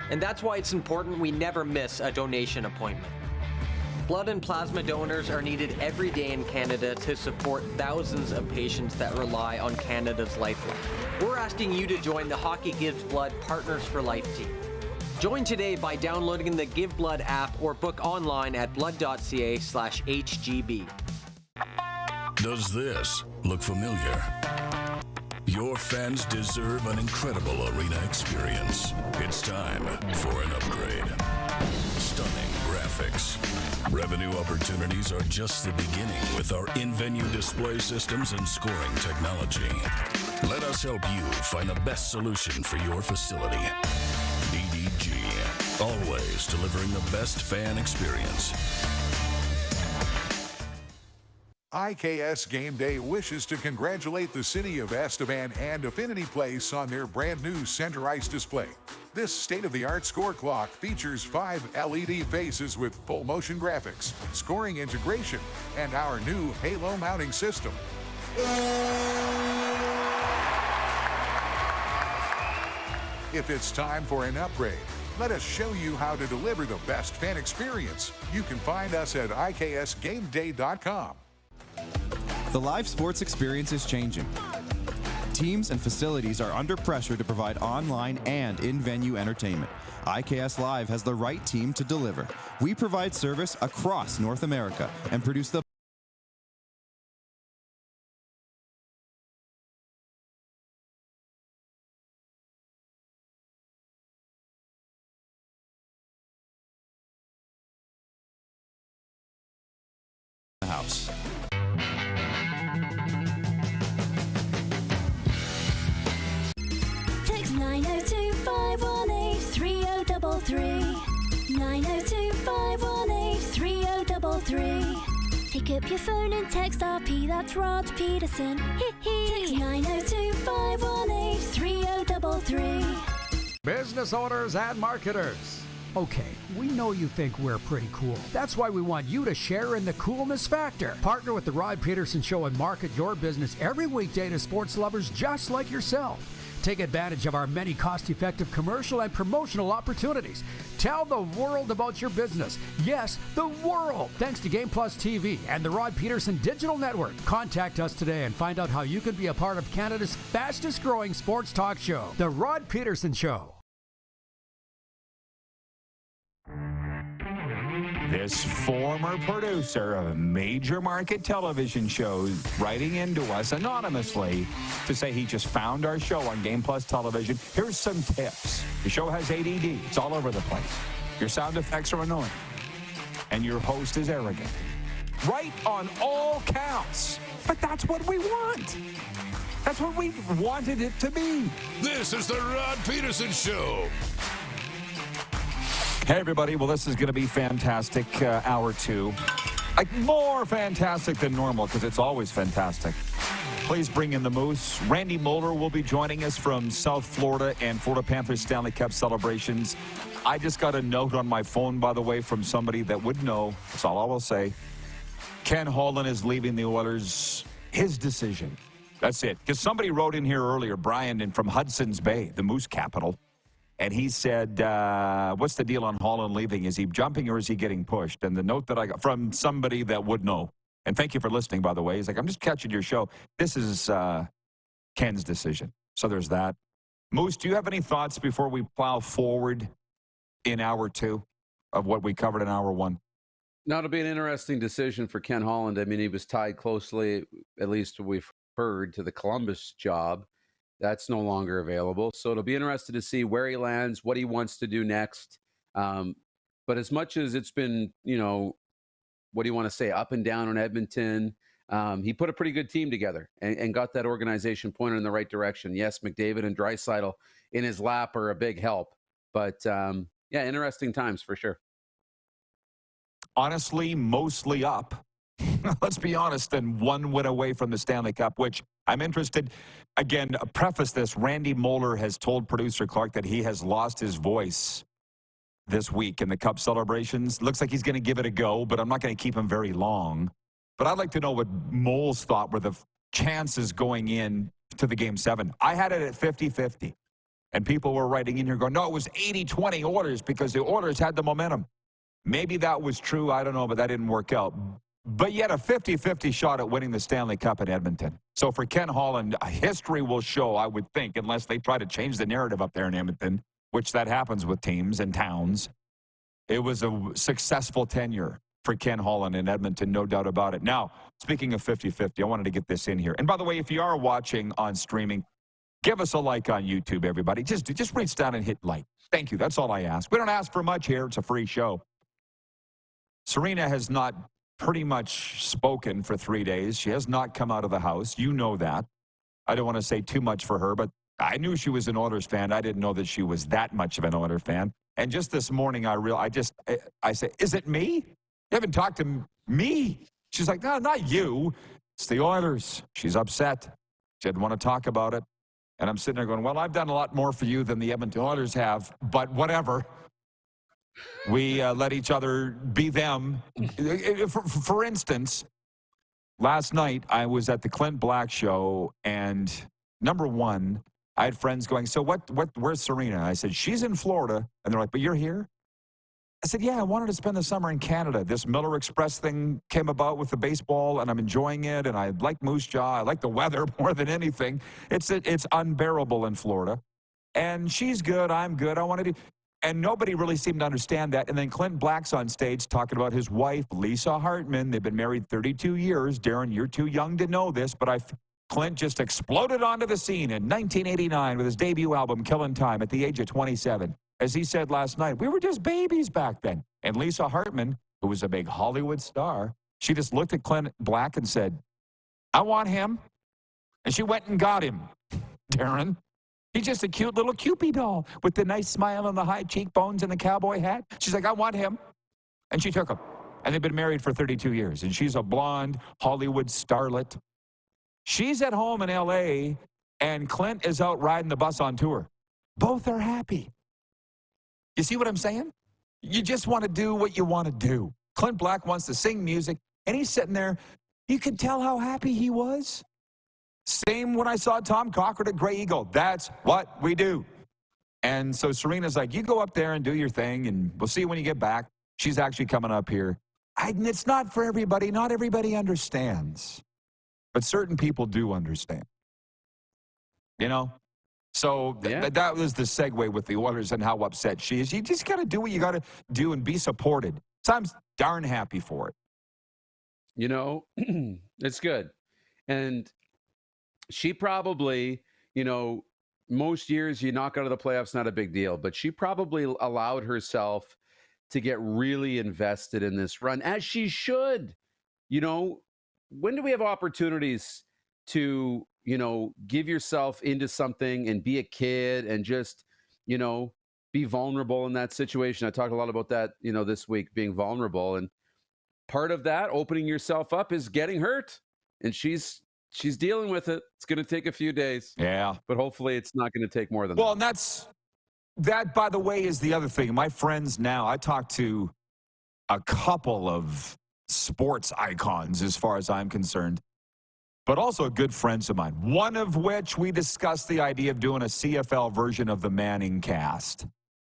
And that's why it's important we never miss a donation appointment. Blood and plasma donors are needed every day in Canada to support thousands of patients that rely on Canada's lifeline. We're asking you to join the Hockey Gives Blood Partners for Life team. Join today by downloading the Give Blood app or book online at blood.ca/HGB. Does this look familiar? Your fans deserve an incredible arena experience. It's time for an upgrade. Stunning graphics. Revenue opportunities are just the beginning with our in-venue display systems and scoring technology. Let us help you find the best solution for your facility. EDG, always delivering the best fan experience. IKS Game Day wishes to congratulate the city of Estevan and Affinity Place on their brand new center ice display. This state-of-the-art score clock features 5 LED faces with full motion graphics, scoring integration, and our new Halo mounting system. If it's time for an upgrade, let us show you how to deliver the best fan experience. You can find us at IKSGameDay.com. The live sports experience is changing. Teams and facilities are under pressure to provide online and in-venue entertainment. IKS Live has the right team to deliver. We provide service across North America and produce the house. Text 902-518-3033. 902-518-3033. Pick up your phone and text RP, that's Rod Pedersen. Text 902-518-3033. Business owners and marketers. Okay, we know you think we're pretty cool. That's why we want you to share in the coolness factor. Partner with the Rod Pedersen Show and market your business every weekday to sports lovers just like yourself. Take advantage of our many cost-effective commercial and promotional opportunities. Tell the world about your business. Yes, the world. Thanks to Game Plus TV and the Rod Pedersen Digital Network. Contact us today and find out how you can be a part of Canada's fastest-growing sports talk show, The Rod Pedersen Show. This former producer of major market television shows writing into us anonymously to say he just found our show on Game Plus Television. Here's some tips. The show has ADD. It's all over the place. Your sound effects are annoying. And your host is arrogant. Right on all counts. But that's what we want. That's what we wanted it to be. This is the Rod Pedersen Show. Hey, everybody. Well, this is going to be fantastic, hour 2. Like, more fantastic than normal, because it's always fantastic. Please bring in the Moose. Randy Moller will be joining us from South Florida and Florida Panthers Stanley Cup celebrations. I just got a note on my phone, by the way, from somebody that would know. That's all I will say. Ken Holland is leaving the Oilers. His decision. That's it. Because somebody wrote in here earlier, Brian, from Hudson's Bay, the Moose capital. And he said, what's the deal on Holland leaving? Is he jumping or is he getting pushed? And the note that I got from somebody that would know, and thank you for listening, by the way, he's like, I'm just catching your show. This is Ken's decision. So there's that. Moose, do you have any thoughts before we plow forward in hour 2 of what we covered in hour 1? Now, it'll be an interesting decision for Ken Holland. I mean, he was tied closely, at least we've heard, to the Columbus job. That's no longer available. So it'll be interesting to see where he lands, what he wants to do next. But as much as it's been, what do you want to say, up and down on Edmonton, he put a pretty good team together and got that organization pointed in the right direction. Yes, McDavid and Draisaitl in his lap are a big help. But, interesting times for sure. Honestly, mostly up. Let's be honest, and one win away from the Stanley Cup, which I'm interested. Again, preface this, Randy Moller has told producer Clark that he has lost his voice this week in the Cup celebrations. Looks like he's going to give it a go, but I'm not going to keep him very long. But But I'd like to know what Moles thought were the chances going in to the Game 7. I had it at 50-50. And people were writing in here going, no, it was 80-20 Oilers because the Oilers had the momentum. Maybe that was true. I don't know, but that didn't work out. But yet a 50-50 shot at winning the Stanley Cup in Edmonton. So for Ken Holland, history will show, I would think, unless they try to change the narrative up there in Edmonton, which that happens with teams and towns. It was a successful tenure for Ken Holland in Edmonton, no doubt about it. Now, speaking of 50-50, I wanted to get this in here. And by the way, if you are watching on streaming, give us a like on YouTube, everybody. Just reach down and hit like. Thank you. That's all I ask. We don't ask for much here. It's a free show. Serena has not pretty much spoken for 3 days. She has not come out of the house. You know that. I don't want to say too much for her, but I knew she was an Oilers fan. I didn't know that she was that much of an Oilers fan. And just this morning, I said, is it me? You haven't talked to me. She's like, no, not you. It's the Oilers. She's upset. She didn't want to talk about it. And I'm sitting there going, well, I've done a lot more for you than the Edmonton Oilers have, but whatever. We let each other be them. For instance, last night I was at the Clint Black show, and number one, I had friends going, so where's Serena? I said, she's in Florida. And they're like, but you're here? I said, yeah, I wanted to spend the summer in Canada. This Miller Express thing came about with the baseball, and I'm enjoying it, and I like Moose Jaw. I like the weather more than anything. It's unbearable in Florida. And she's good. I'm good. I wanted to. And nobody really seemed to understand that. And then Clint Black's on stage talking about his wife, Lisa Hartman. They've been married 32 years. Darren, you're too young to know this, but Clint just exploded onto the scene in 1989 with his debut album, Killin' Time, at the age of 27. As he said last night, we were just babies back then. And Lisa Hartman, who was a big Hollywood star, she just looked at Clint Black and said, I want him. And she went and got him, Darren. He's just a cute little Cupid doll with the nice smile and the high cheekbones and the cowboy hat. She's like, I want him. And she took him. And they've been married for 32 years. And she's a blonde Hollywood starlet. She's at home in L.A., and Clint is out riding the bus on tour. Both are happy. You see what I'm saying? You just want to do what you want to do. Clint Black wants to sing music, and he's sitting there. You could tell how happy he was. Same when I saw Tom Cochran at Grey Eagle. That's what we do. And so Serena's like, you go up there and do your thing, and we'll see you when you get back. She's actually coming up here. And it's not for everybody. Not everybody understands. But certain people do understand. You know? So that was the segue with the Oilers and how upset she is. You just got to do what you got to do and be supported. So I'm darn happy for it. You know, it's good. And she probably, you know, most years you knock out of the playoffs, not a big deal. But she probably allowed herself to get really invested in this run, as she should. You know, when do we have opportunities to, you know, give yourself into something and be a kid and just, you know, be vulnerable in that situation? I talked a lot about that, you know, this week, being vulnerable. And part of that, opening yourself up, is getting hurt. And she's dealing with it. It's going to take a few days. Yeah. But hopefully it's not going to take more than that. Well, and that, by the way, is the other thing. My friends now, I talk to a couple of sports icons as far as I'm concerned, but also good friends of mine, one of which we discussed the idea of doing a CFL version of the Manning cast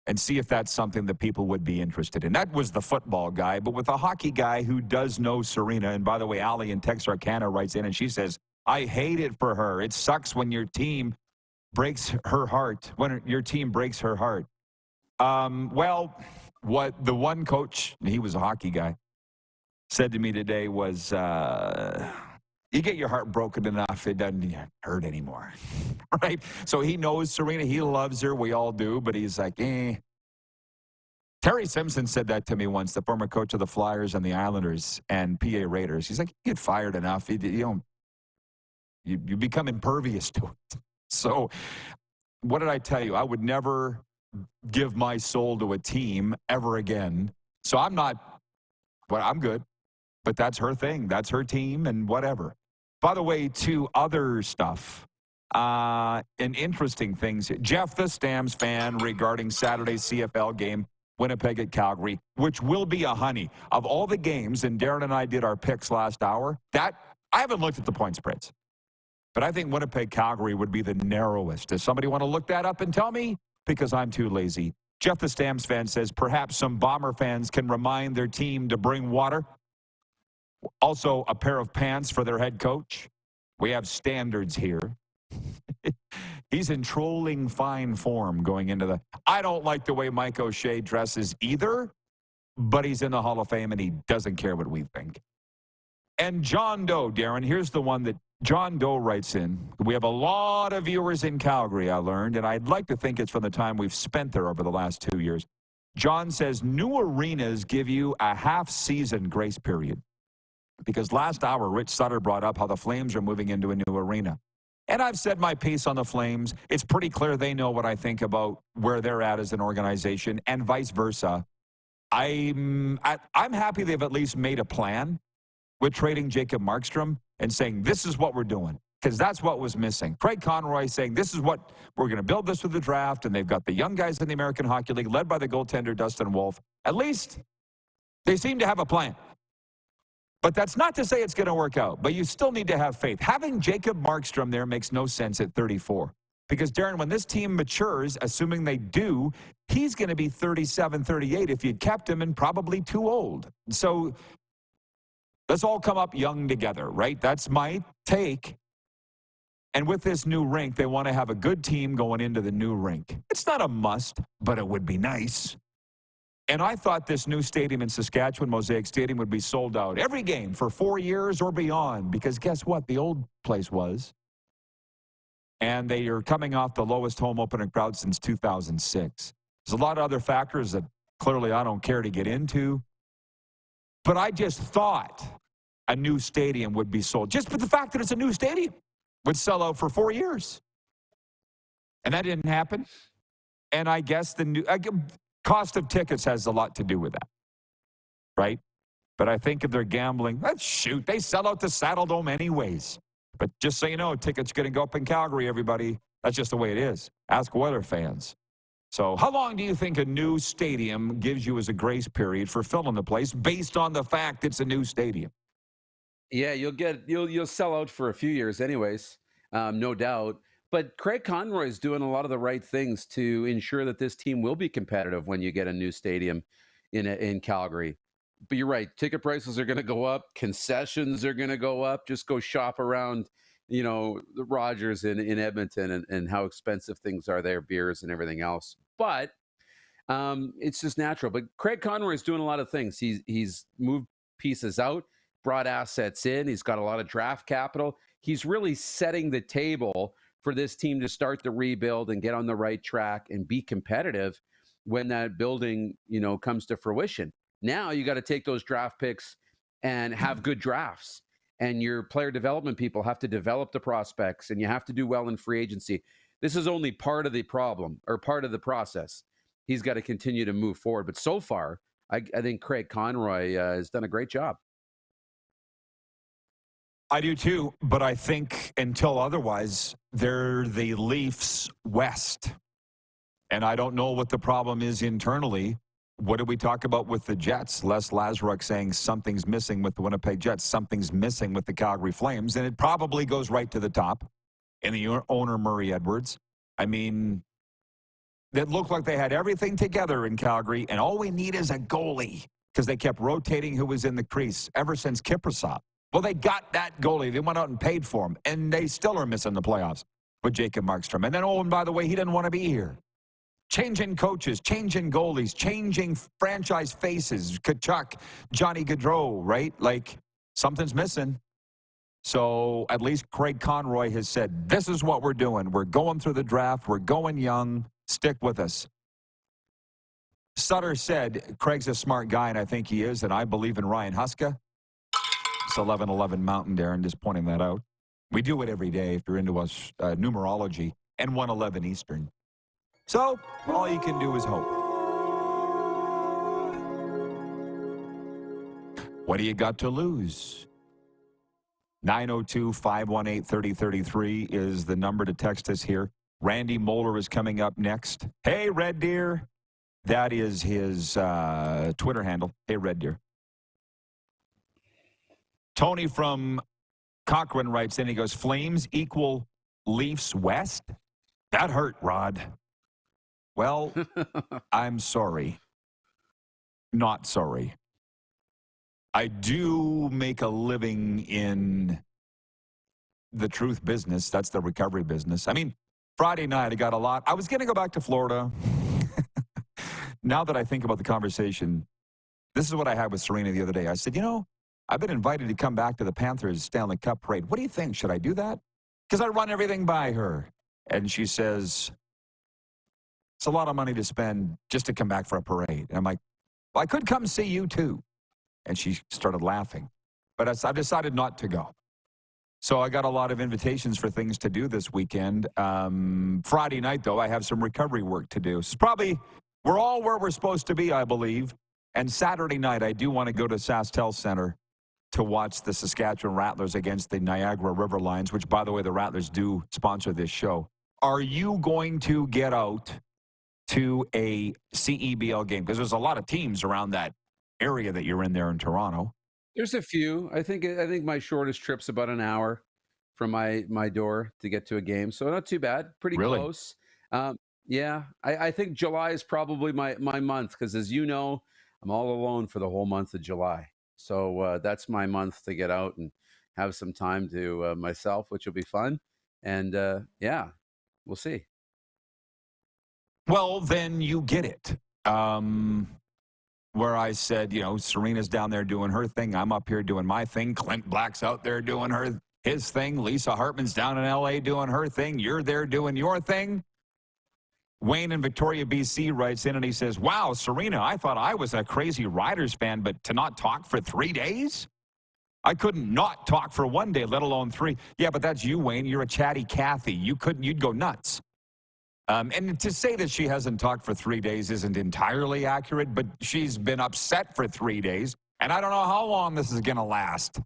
and see if that's something that people would be interested in. That was the football guy, but with a hockey guy who does know Serena. And by the way, Allie in Texarkana writes in and she says, I hate it for her. It sucks when your team breaks her heart, when your team breaks her heart. Well, what the one coach, he was a hockey guy, said to me today was, you get your heart broken enough, it doesn't hurt anymore, right? So he knows Serena. He loves her. We all do. But he's like, Terry Simpson said that to me once, the former coach of the Flyers and the Islanders and PA Raiders. He's like, you get fired enough, you become impervious to it. So what did I tell you? I would never give my soul to a team ever again. So I'm good. But that's her thing. That's her team and whatever. By the way, to other stuff and interesting things. Jeff, the Stamps fan, regarding Saturday's CFL game. Winnipeg at Calgary, which will be a honey. Of all the games, and Darren and I did our picks last hour, I haven't looked at the point spreads. But I think Winnipeg-Calgary would be the narrowest. Does somebody want to look that up and tell me? Because I'm too lazy. Jeff the Stamps fan says perhaps some Bomber fans can remind their team to bring water. Also, a pair of pants for their head coach. We have standards here. He's in trolling fine form going into the... I don't like the way Mike O'Shea dresses either, but he's in the Hall of Fame and he doesn't care what we think. And John Doe, Darren, here's the one that John Doe writes in. We have a lot of viewers in Calgary, I learned, and I'd like to think it's from the time we've spent there over the last 2 years. John says, new arenas give you a half-season grace period. Because last hour, Rich Sutter brought up how the Flames are moving into a new arena. And I've said my piece on the Flames. It's pretty clear they know what I think about where they're at as an organization, and vice versa. I'm happy they've at least made a plan with trading Jacob Markstrom and saying, this is what we're doing, because that's what was missing. Craig Conroy saying, this is what we're going to build this with the draft, and they've got the young guys in the American Hockey League led by the goaltender Dustin Wolf. At least they seem to have a plan. But that's not to say it's going to work out. But you still need to have faith. Having Jacob Markstrom there makes no sense at 34. Because, Darren, when this team matures, assuming they do, he's going to be 37, 38 if you'd kept him, and probably too old. So let's all come up young together, right? That's my take. And with this new rink, they want to have a good team going into the new rink. It's not a must, but it would be nice. And I thought this new stadium in Saskatchewan, Mosaic Stadium, would be sold out every game for 4 years or beyond. Because guess what? The old place was. And they are coming off the lowest home opener crowd since 2006. There's a lot of other factors that clearly I don't care to get into. But I just thought a new stadium would be sold. Just for the fact that it's a new stadium would sell out for 4 years. And that didn't happen. And I guess the new... cost of tickets has a lot to do with that, right? But I think if they're gambling, shoot, they sell out the Saddle Dome anyways. But just so you know, tickets going to go up in Calgary, everybody. That's just the way it is. Ask Weather fans. So how long do you think a new stadium gives you as a grace period for filling the place based on the fact it's a new stadium? Yeah, you'll sell out for a few years anyways, no doubt. But Craig Conroy is doing a lot of the right things to ensure that this team will be competitive when you get a new stadium in Calgary. But you're right, ticket prices are going to go up, concessions are going to go up. Just go shop around, the Rogers in Edmonton and how expensive things are there, beers and everything else. But it's just natural. But Craig Conroy is doing a lot of things. He's moved pieces out, brought assets in. He's got a lot of draft capital. He's really setting the table for this team to start the rebuild and get on the right track and be competitive when that building, comes to fruition. Now you got to take those draft picks and have good drafts. And your player development people have to develop the prospects, and you have to do well in free agency. This is only part of the problem or part of the process. He's got to continue to move forward. But so far, I think Craig Conroy has done a great job. I do too, but I think until otherwise, they're the Leafs West. And I don't know what the problem is internally. What did we talk about with the Jets? Les Lazaruk saying something's missing with the Winnipeg Jets, something's missing with the Calgary Flames, and it probably goes right to the top in the owner, Murray Edwards. I mean, it looked like they had everything together in Calgary, and all we need is a goalie because they kept rotating who was in the crease ever since Kiprusoff. Well, they got that goalie. They went out and paid for him, and they still are missing the playoffs with Jacob Markstrom. And then, and by the way, he didn't want to be here. Changing coaches, changing goalies, changing franchise faces, Kachuk, Johnny Gaudreau, right? Like, something's missing. So at least Craig Conroy has said, this is what we're doing. We're going through the draft. We're going young. Stick with us. Sutter said, Craig's a smart guy, and I think he is, and I believe in Ryan Huska. It's 11:11 Mountain, Darren, just pointing that out. We do it every day if you're into us numerology, and 1:11 Eastern. So all you can do is hope. What do you got to lose? 902-518-3033 is the number to text us here. Randy Moller is coming up next. Hey, Red Deer. That is his Twitter handle. Hey, Red Deer. Tony from Cochrane writes in, he goes, Flames equal Leafs West? That hurt, Rod. Well, I'm sorry. Not sorry. I do make a living in the truth business. That's the recovery business. I mean, Friday night, I got a lot. I was going to go back to Florida. Now that I think about the conversation, this is what I had with Serena the other day. I said, I've been invited to come back to the Panthers Stanley Cup parade. What do you think? Should I do that? Because I run everything by her. And she says, it's a lot of money to spend just to come back for a parade. And I'm like, well, I could come see you too. And she started laughing. But I've decided not to go. So I got a lot of invitations for things to do this weekend. Friday night, though, I have some recovery work to do. So we're all where we're supposed to be, I believe. And Saturday night, I do want to go to SaskTel Center to watch the Saskatchewan Rattlers against the Niagara River Lions, which, by the way, the Rattlers do sponsor this show. Are you going to get out to a CEBL game? Because there's a lot of teams around that area that you're in there in Toronto. There's a few. I think my shortest trip's about an hour from my door to get to a game, so not too bad. Pretty close. Yeah, I think July is probably my month because, as you know, I'm all alone for the whole month of July. So that's my month to get out and have some time to myself, which will be fun. And yeah, we'll see. Well, then you get it. Where I said, Serena's down there doing her thing. I'm up here doing my thing. Clint Black's out there doing his thing. Lisa Hartman's down in L.A. doing her thing. You're there doing your thing. Wayne in Victoria, BC writes in and he says, wow, Serena, I thought I was a crazy Riders fan, but to not talk for 3 days? I couldn't not talk for 1 day, let alone 3. Yeah, but that's you, Wayne. You're a chatty Cathy. You'd go nuts. And to say that she hasn't talked for 3 days isn't entirely accurate, but she's been upset for 3 days, and I don't know how long this is going to last.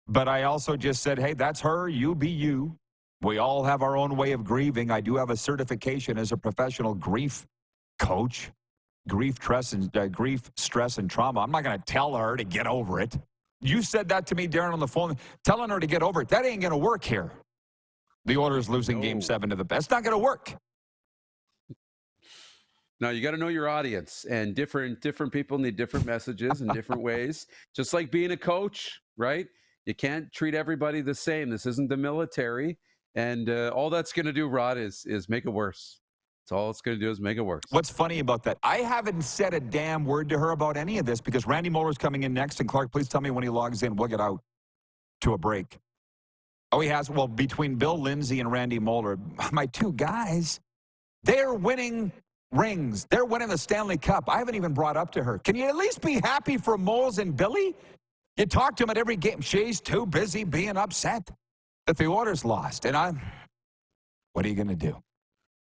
But I also just said, hey, that's her. You be you. We all have our own way of grieving. I do have a certification as a professional grief coach, grief, stress, and trauma. I'm not going to tell her to get over it. You said that to me, Darren, on the phone, telling her to get over it. That ain't going to work here. The Oilers losing Game 7 to the best. It's not going to work. No, you got to know your audience, and different people need different messages in different ways. Just like being a coach, right? You can't treat everybody the same. This isn't the military. And all that's going to do, Rod, is make it worse. That's all it's going to do is make it worse. What's funny about that? I haven't said a damn word to her about any of this because Randy Moller is coming in next. And Clark, please tell me when he logs in. We'll get out to a break. Oh, he has? Well, between Bill Lindsay and Randy Moller, my two guys, they're winning rings. They're winning the Stanley Cup. I haven't even brought up to her. Can you at least be happy for Moles and Billy? You talk to him at every game. She's too busy being upset that the Oilers lost. And what are you going to do?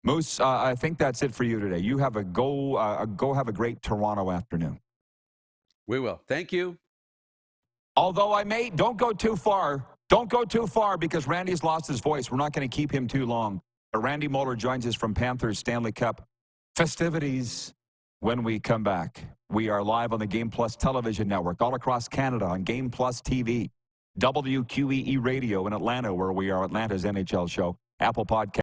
Moose, I think that's it for you today. You have go have a great Toronto afternoon. We will. Thank you. Although don't go too far. Don't go too far because Randy's lost his voice. We're not going to keep him too long. But Randy Moller joins us from Panthers Stanley Cup festivities when we come back. We are live on the Game Plus television network all across Canada on Game Plus TV, WQEE Radio in Atlanta, where we are Atlanta's NHL show, Apple Podcast.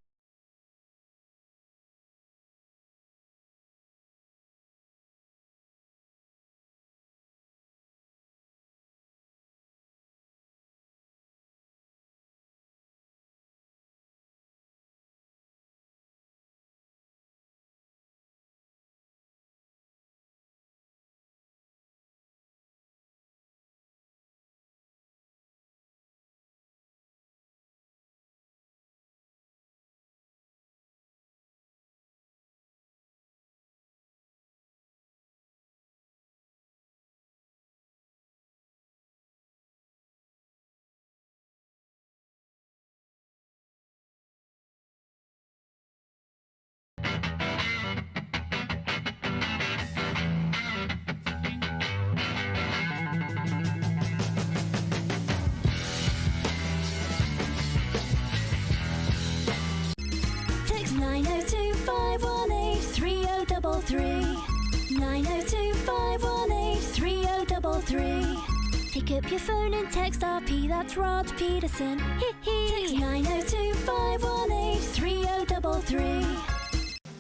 902-518-3033. Pick up your phone and text RP, that's Rod Pedersen. Text 902-518-3033.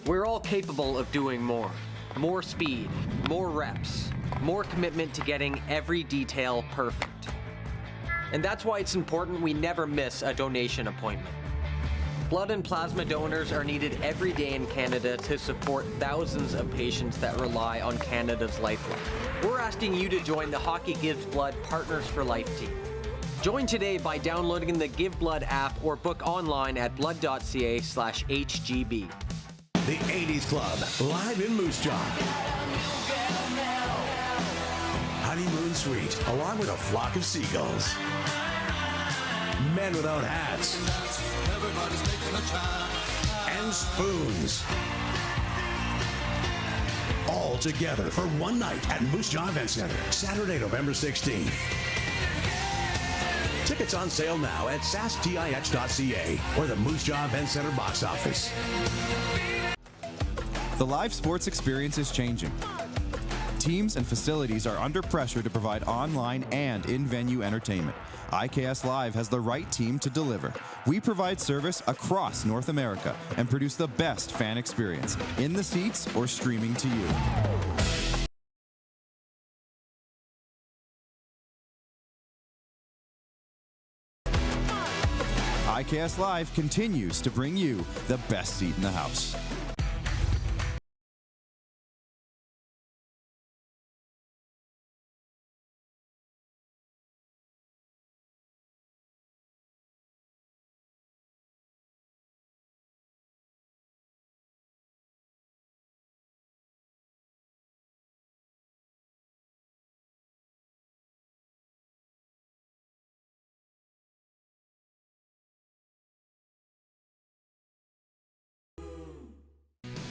We're all capable of doing more. More speed, more reps, more commitment to getting every detail perfect. And that's why it's important we never miss a donation appointment. Blood and plasma donors are needed every day in Canada to support thousands of patients that rely on Canada's lifeline. We're asking you to join the Hockey Gives Blood Partners for Life team. Join today by downloading the Give Blood app or book online at blood.ca/HGB. The 80s Club, live in Moose Jaw. Honeymoon Suite, along with a flock of seagulls. Men without hats. And spoons. All together for one night at Moose Jaw Event Center, Saturday, November 16th. Tickets on sale now at sastix.ca or the Moose Jaw Event Center box office. The live sports experience is changing. Teams and facilities are under pressure to provide online and in-venue entertainment. IKS Live has the right team to deliver. We provide service across North America and produce the best fan experience, in the seats or streaming to you. IKS Live continues to bring you the best seat in the house.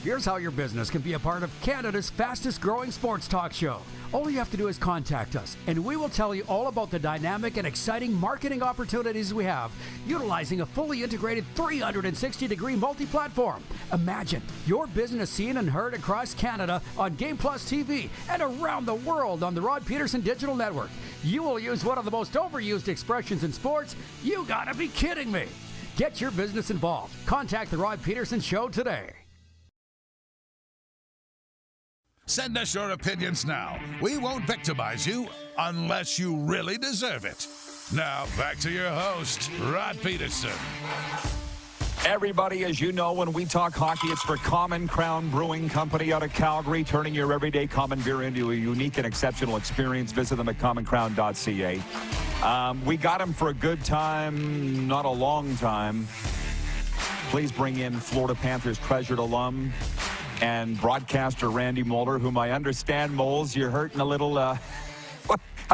Here's how your business can be a part of Canada's fastest growing sports talk show. All you have to do is contact us, and we will tell you all about the dynamic and exciting marketing opportunities we have, utilizing a fully integrated 360-degree multi-platform. Imagine your business seen and heard across Canada on Game Plus TV and around the world on the Rod Pedersen Digital Network. You will use one of the most overused expressions in sports. You gotta be kidding me. Get your business involved. Contact the Rod Pedersen Show today. Send us your opinions now. We won't victimize you unless you really deserve it. Now, back to your host, Rod Pedersen. Everybody, as you know, when we talk hockey, it's for Common Crown Brewing Company out of Calgary, turning your everyday common beer into a unique and exceptional experience. Visit them at commoncrown.ca. We got them for a good time, not a long time. Please bring in Florida Panthers treasured alum and broadcaster Randy Moller, whom I understand, Moles, you're hurting a little. How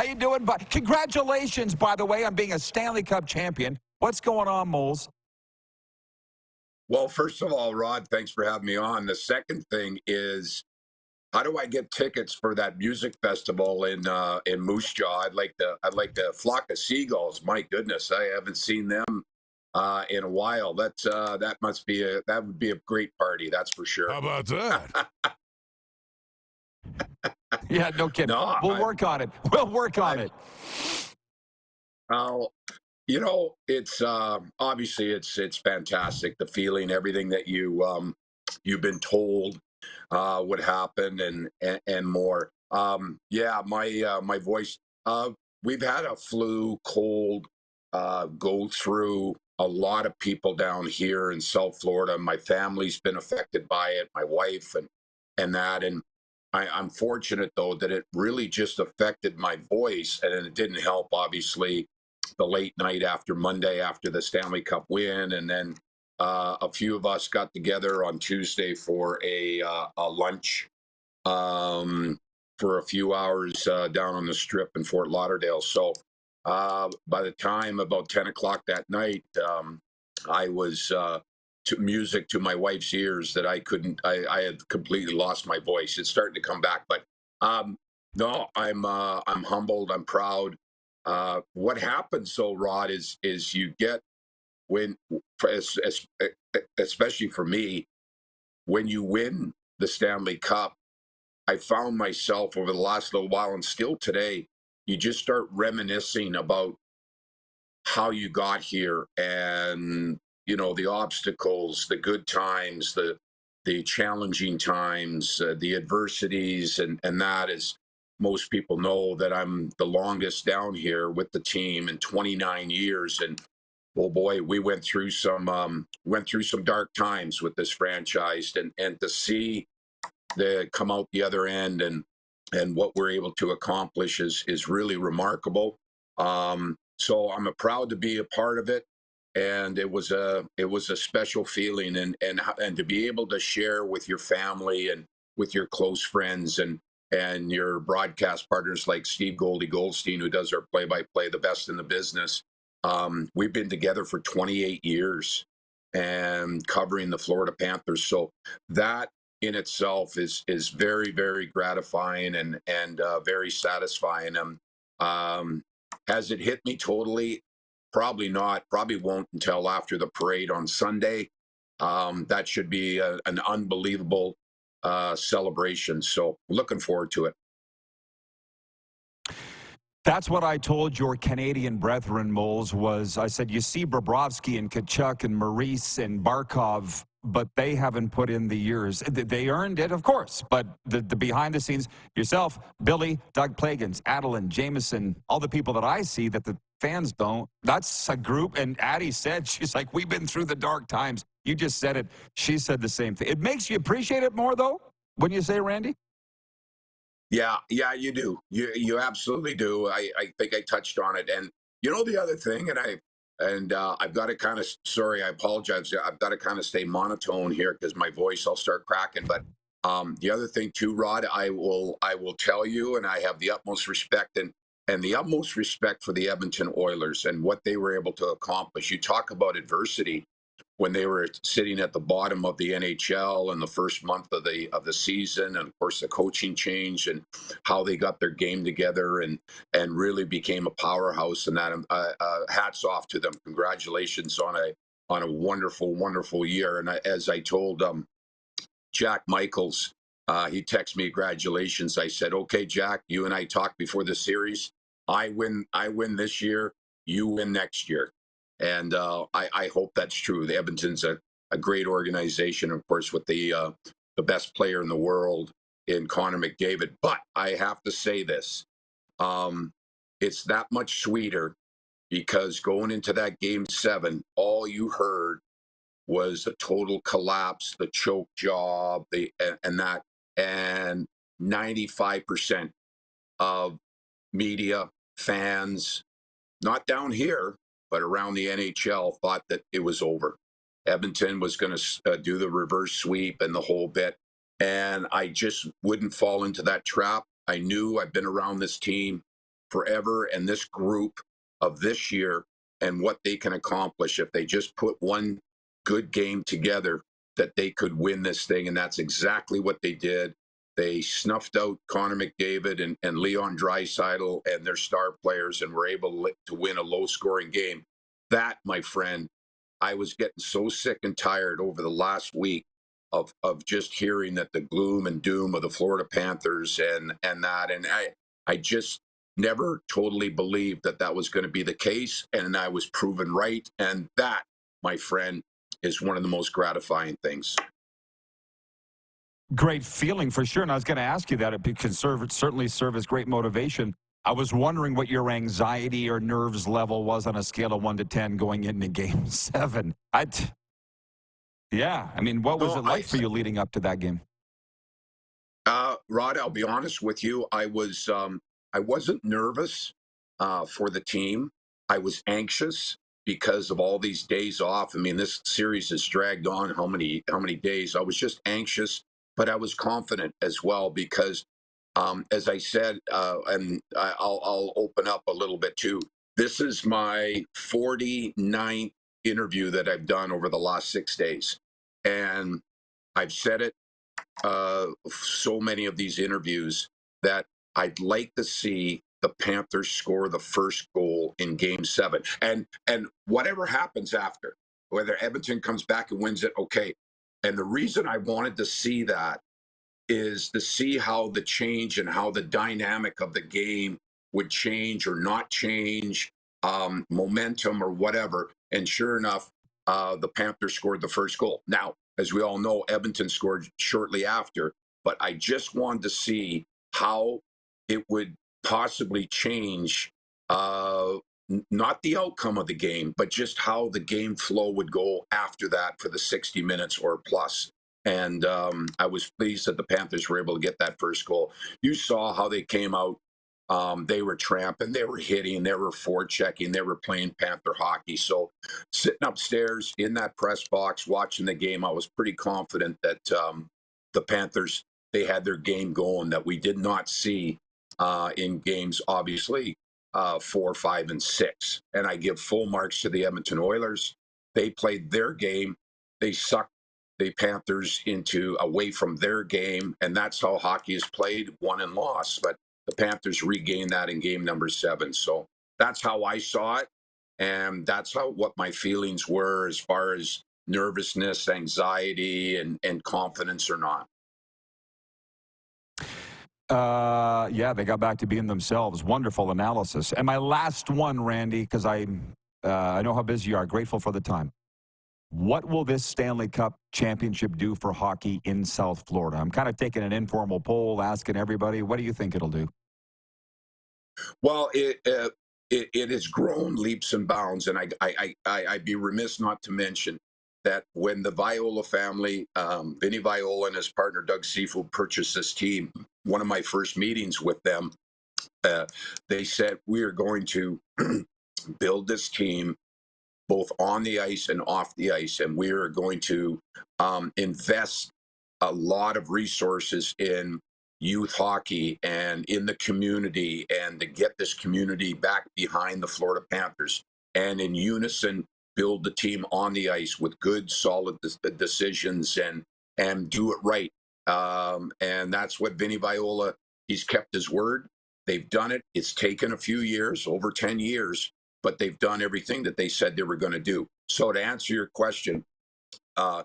you doing? But congratulations, by the way, on being a Stanley Cup champion. What's going on, Moles? Well, first of all, Rod, thanks for having me on. The second thing is, how do I get tickets for that music festival in Moose Jaw? I'd like the Flock of Seagulls. My goodness, I haven't seen them in a while. That would be a great party, that's for sure. How about that? Yeah, no kidding. No, we'll work on it. We'll work on it. You know, it's obviously it's fantastic. The feeling, everything that you've been told would happen, and more. Yeah, my voice. We've had a flu, cold, go through. A lot of people down here in South Florida. My family's been affected by it, my wife and that. And I'm fortunate, though, that it really just affected my voice. And it didn't help, obviously, the late night after Monday after the Stanley Cup win. And then a few of us got together on Tuesday for a lunch for a few hours down on the Strip in Fort Lauderdale. So by the time about 10 o'clock that night, I was to music to my wife's ears that I had completely lost my voice. It's starting to come back, but no, I'm humbled. I'm proud. What happens, though, Rod, is you get especially for me, when you win the Stanley Cup, I found myself over the last little while, and still today, you just start reminiscing about how you got here, and the obstacles, the good times, the challenging times, the adversities, and that is, most people know that I'm the longest down here with the team in 29 years, and oh boy, we went through some dark times with this franchise, and to see the come out the other end, and what we're able to accomplish is really remarkable. So I'm proud to be a part of it, and it was a special feeling, and to be able to share with your family and with your close friends and your broadcast partners like Steve Goldstein, who does our play-by-play, the best in the business. We've been together for 28 years and covering the Florida Panthers. So that in itself is very, very gratifying and very satisfying. Has it hit me totally? Probably not. Probably won't until after the parade on Sunday. That should be an unbelievable celebration. So looking forward to it. That's what I told your Canadian brethren, Moles, was I said, you see Bobrovsky and Tkachuk and Maurice and Barkov, but they haven't put in the years. They earned it, of course, but the behind the scenes, yourself, Billy, Doug Plagans, Adeline, Jameson, all the people that I see that the fans don't, that's a group. And Addie said, she's like, we've been through the dark times. You just said it. She said the same thing. It makes you appreciate it more, though, when you say, Randy? Yeah, you do. You absolutely do. I think I touched on it. And the other thing, and I've got to kind of, sorry, I apologize. I've got to kind of stay monotone here because my voice, I'll start cracking. But the other thing too, Rod, I will tell you, and I have the utmost respect and the utmost respect for the Edmonton Oilers and what they were able to accomplish. You talk about adversity. When they were sitting at the bottom of the NHL in the first month of the season, and of course the coaching change and how they got their game together and really became a powerhouse, and that hats off to them. Congratulations on a wonderful year. And as I told Jack Michaels, he texted me congratulations. I said, okay, Jack, you and I talked before the series. I win this year. You win next year. And I hope that's true. The Edmonton's a great organization, of course, with the best player in the world in Connor McDavid. But I have to say this. It's that much sweeter because going into that Game 7, all you heard was the total collapse, the choke job, and 95% of media, fans, not down here, but around the NHL, thought that it was over. Edmonton was going to do the reverse sweep and the whole bit. And I just wouldn't fall into that trap. I knew I've been around this team forever and this group of this year and what they can accomplish if they just put one good game together, that they could win this thing. And that's exactly what they did. They snuffed out Connor McDavid and Leon Draisaitl and their star players and were able to win a low-scoring game. That, my friend, I was getting so sick and tired over the last week of just hearing that the gloom and doom of the Florida Panthers and that. And I just never totally believed that was going to be the case. And I was proven right. And that, my friend, is one of the most gratifying things. Great feeling for sure. And I was going to ask you that. It can certainly serve as great motivation. I was wondering what your anxiety or nerves level was on a scale of 1 to 10 going into Game 7. Yeah. I mean, what was it like for you leading up to that game? Rod, I'll be honest with you. I wasn't nervous for the team. I was anxious because of all these days off. I mean, this series has dragged on how many days. I was just anxious. But I was confident as well because, as I said, and I'll open up a little bit too. This is my 49th interview that I've done over the last 6 days. And I've said it so many of these interviews that I'd like to see the Panthers score the first goal in Game 7. And whatever happens after, whether Edmonton comes back and wins it, okay. And the reason I wanted to see that is to see how the change and how the dynamic of the game would change or not change, momentum or whatever. And sure enough, the Panthers scored the first goal. Now, as we all know, Edmonton scored shortly after, but I just wanted to see how it would possibly change, not the outcome of the game, but just how the game flow would go after that for the 60 minutes or plus. And I was pleased that the Panthers were able to get that first goal. You saw how they came out. They were tramping, they were hitting, they were forechecking, they were playing Panther hockey. So sitting upstairs in that press box, watching the game, I was pretty confident that the Panthers, they had their game going that we did not see in games, obviously, 4, 5, and 6. And I give full marks to the Edmonton Oilers. They played their game. They sucked the Panthers away from their game, and that's how hockey is played, won and lost. But the Panthers regained that in game number 7. So that's how I saw it, and that's what my feelings were as far as nervousness, anxiety, and confidence or not. Yeah, they got back to being themselves. Wonderful analysis. And my last one, Randy, because I know how busy you are. Grateful for the time. What will this Stanley Cup championship do for hockey in South Florida? I'm kind of taking an informal poll, asking everybody, what do you think it'll do? Well, it has grown leaps and bounds, and I'd be remiss not to mention that when the Viola family, Vinny Viola and his partner Doug Seafood, purchased this team, one of my first meetings with them, they said, we are going to build this team both on the ice and off the ice, and we are going to invest a lot of resources in youth hockey and in the community, and to get this community back behind the Florida Panthers, and in unison build the team on the ice with good, solid decisions and do it right. And that's what Vinny Viola, he's kept his word. They've done it. It's taken a few years, over 10 years, but they've done everything that they said they were going to do. So to answer your question, 2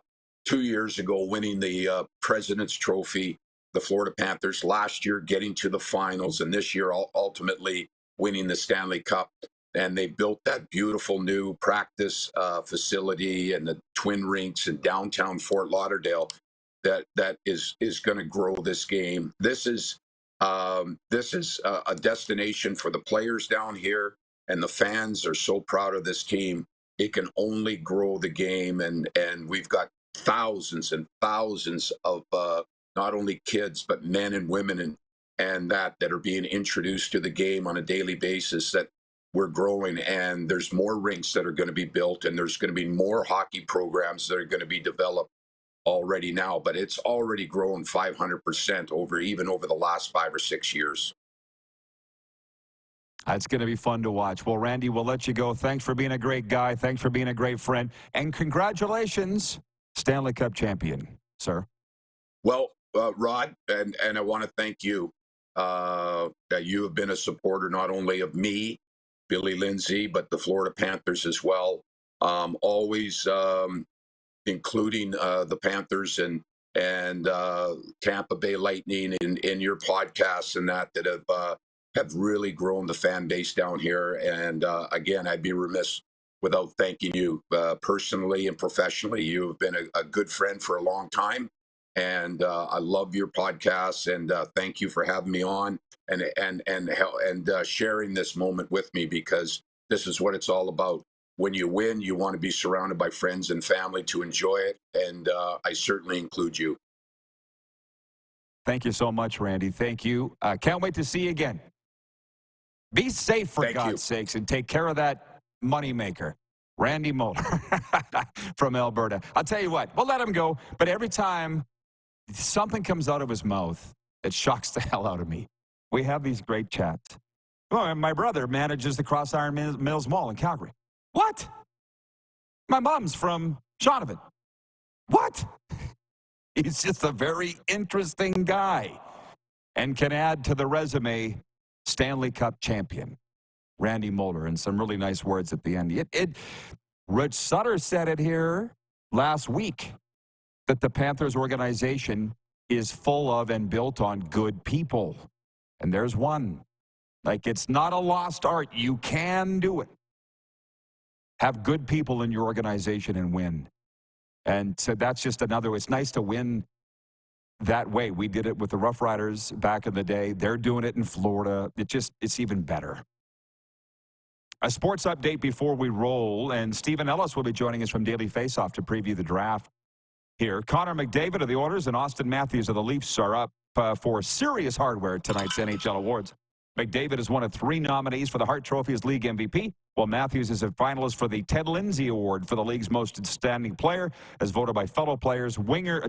years ago, winning the President's Trophy, the Florida Panthers, last year getting to the finals, and this year ultimately winning the Stanley Cup. And they built that beautiful new practice facility and the twin rinks in downtown Fort Lauderdale that is going to grow this game. This is a destination for the players down here, and the fans are so proud of this team. It can only grow the game, and we've got thousands and thousands of not only kids but men and women and that are being introduced to the game on a daily basis, that we're growing, and there's more rinks that are going to be built, and there's going to be more hockey programs that are going to be developed already now, but it's already grown 500% over the last 5 or 6 years. It's going to be fun to watch. Well, Randy, we'll let you go. Thanks for being a great guy. Thanks for being a great friend. And congratulations, Stanley Cup champion, sir. Well, Rod, and I want to thank you. That you have been a supporter not only of me, Billy Lindsay, but the Florida Panthers as well. Always including the Panthers and Tampa Bay Lightning in your podcasts and that have really grown the fan base down here. And again, I'd be remiss without thanking you personally and professionally. You have been a good friend for a long time, and I love your podcasts. And thank you for having me on and sharing this moment with me, because this is what it's all about. When you win, you want to be surrounded by friends and family to enjoy it, and I certainly include you. Thank you so much, Randy. Thank you. Can't wait to see you again. Be safe, for God's sakes, and take care of that moneymaker, Randy Moller from Alberta. I'll tell you what, we'll let him go, but every time something comes out of his mouth, it shocks the hell out of me. We have these great chats. Oh, my brother manages the Cross Iron Mills Mall in Calgary. What? My mom's from Shaunavon. What? He's just a very interesting guy and can add to the resume Stanley Cup champion, Randy Moller, and some really nice words at the end. Rich Sutter said it here last week that the Panthers organization is full of and built on good people. And there's one. Like, it's not a lost art. You can do it. Have good people in your organization and win. And so that's just another, it's nice to win that way. We did it with the Rough Riders back in the day. They're doing it in Florida. It's even better. A sports update before we roll, and Stephen Ellis will be joining us from Daily Faceoff to preview the draft here. Connor McDavid of the Oilers and Austin Matthews of the Leafs are up for serious hardware at tonight's NHL awards. McDavid is one of 3 nominees for the Hart Trophy as league MVP, while Matthews is a finalist for the Ted Lindsay Award for the league's most outstanding player, as voted by fellow players.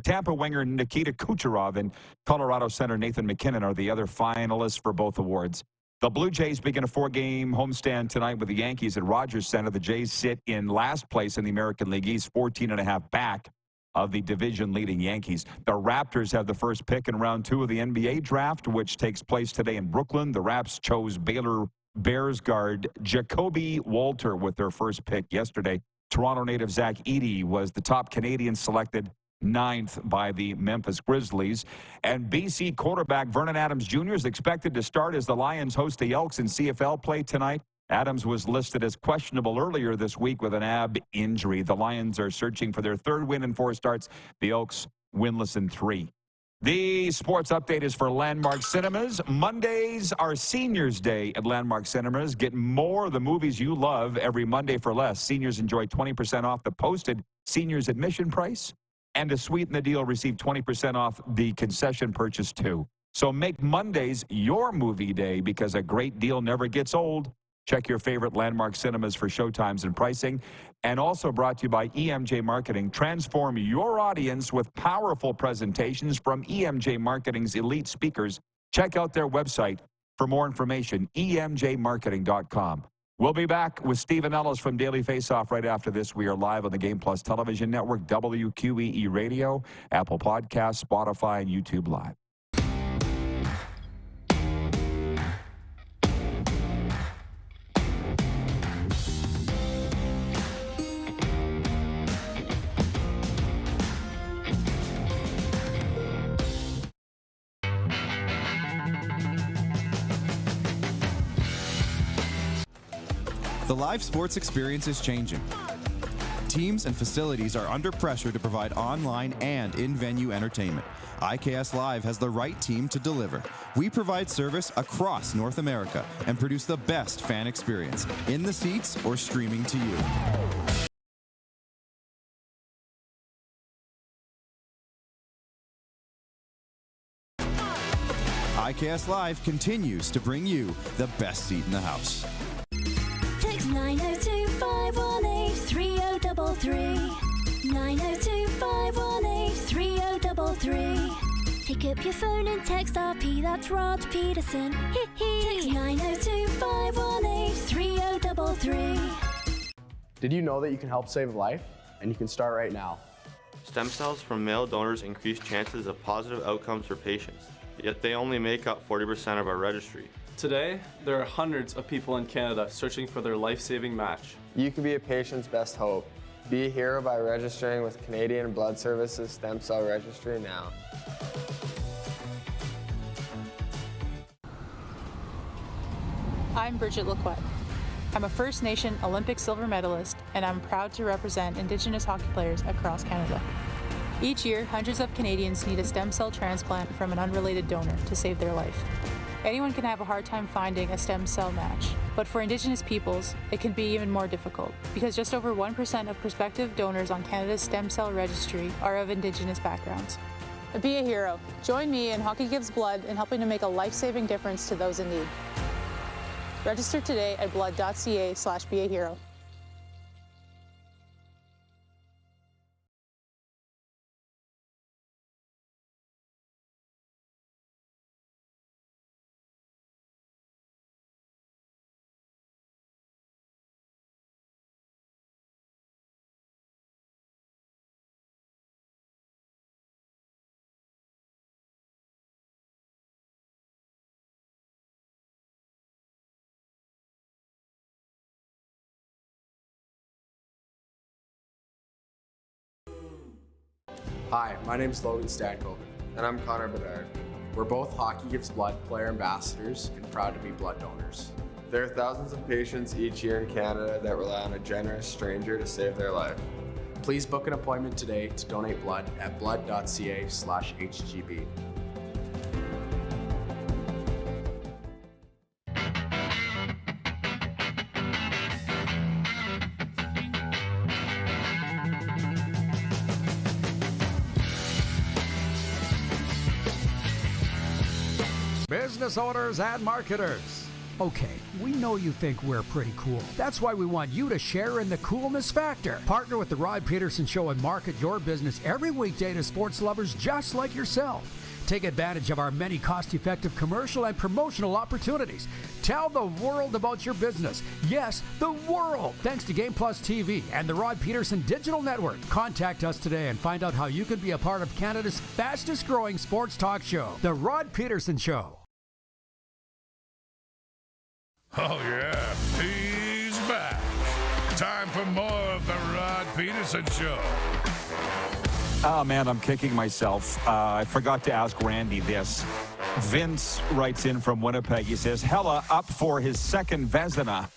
Tampa winger Nikita Kucherov and Colorado center Nathan McKinnon are the other finalists for both awards. The Blue Jays begin a 4-game homestand tonight with the Yankees at Rogers Center. The Jays sit in last place in the American League East, 14.5 back of the division-leading Yankees. The Raptors have the first pick in round 2 of the NBA draft, which takes place today in Brooklyn. The Raps chose Baylor Bears guard Jacoby Walter with their first pick yesterday. Toronto native Zach Edey was the top Canadian selected 9th by the Memphis Grizzlies. And BC quarterback Vernon Adams Jr. is expected to start as the Lions host the Elks in CFL play tonight. Adams was listed as questionable earlier this week with an ab injury. The Lions are searching for their 3rd win in 4 starts. The Elks winless in 3. The sports update is for Landmark Cinemas. Mondays are Seniors Day at Landmark Cinemas. Get more of the movies you love every Monday for less. Seniors enjoy 20% off the posted seniors admission price. And to sweeten the deal, receive 20% off the concession purchase too. So make Mondays your movie day because a great deal never gets old. Check your favorite Landmark Cinemas for showtimes and pricing. And also brought to you by EMJ Marketing. Transform your audience with powerful presentations from EMJ Marketing's elite speakers. Check out their website for more information, emjmarketing.com. We'll be back with Stephen Ellis from Daily Faceoff right after this. We are live on the Game Plus Television Network, WQEE Radio, Apple Podcasts, Spotify, and YouTube Live. The live sports experience is changing. Teams and facilities are under pressure to provide online and in-venue entertainment. IKS Live has the right team to deliver. We provide service across North America and produce the best fan experience, in the seats or streaming to you. IKS Live continues to bring you the best seat in the house. Text 902-518-3033. 902-518-3033. Pick up your phone and text RP, that's Rod Pedersen. Text 902-518-3033. Did you know that you can help save a life? And you can start right now. Stem cells from male donors increase chances of positive outcomes for patients, yet they only make up 40% of our registry. Today, there are hundreds of people in Canada searching for their life-saving match. You can be a patient's best hope. Be a hero by registering with Canadian Blood Services Stem Cell Registry now. I'm Bridget Lacquette. I'm a First Nation Olympic silver medalist, and I'm proud to represent Indigenous hockey players across Canada. Each year, hundreds of Canadians need a stem cell transplant from an unrelated donor to save their life. Anyone can have a hard time finding a stem cell match, but for Indigenous peoples, it can be even more difficult because just over 1% of prospective donors on Canada's stem cell registry are of Indigenous backgrounds. Be a hero. Join me in Hockey Gives Blood in helping to make a life-saving difference to those in need. Register today at blood.ca/beahero. Hi, my name is Logan Stankoven, And I'm Connor Bedard. We're both Hockey Gives Blood player ambassadors and proud to be blood donors. There are thousands of patients each year in Canada that rely on a generous stranger to save their life. Please book an appointment today to donate blood at blood.ca/HGB. Business owners and marketers. Okay, we know you think we're pretty cool. That's why we want you to share in the coolness factor. Partner with the Rod Pedersen Show and market your business every weekday to sports lovers just like yourself. Take advantage of our many cost-effective commercial and promotional opportunities. Tell the world about your business. Yes, the world. Thanks to Game Plus TV and the Rod Pedersen Digital Network. Contact us today and find out how you can be a part of Canada's fastest-growing sports talk show, The Rod Pedersen Show. Oh, yeah, he's back. Time for more of the Rod Pedersen Show. Oh, man, I'm kicking myself. I forgot to ask Randy this. Vince writes in from Winnipeg. He says, Hella up for his second Vezina.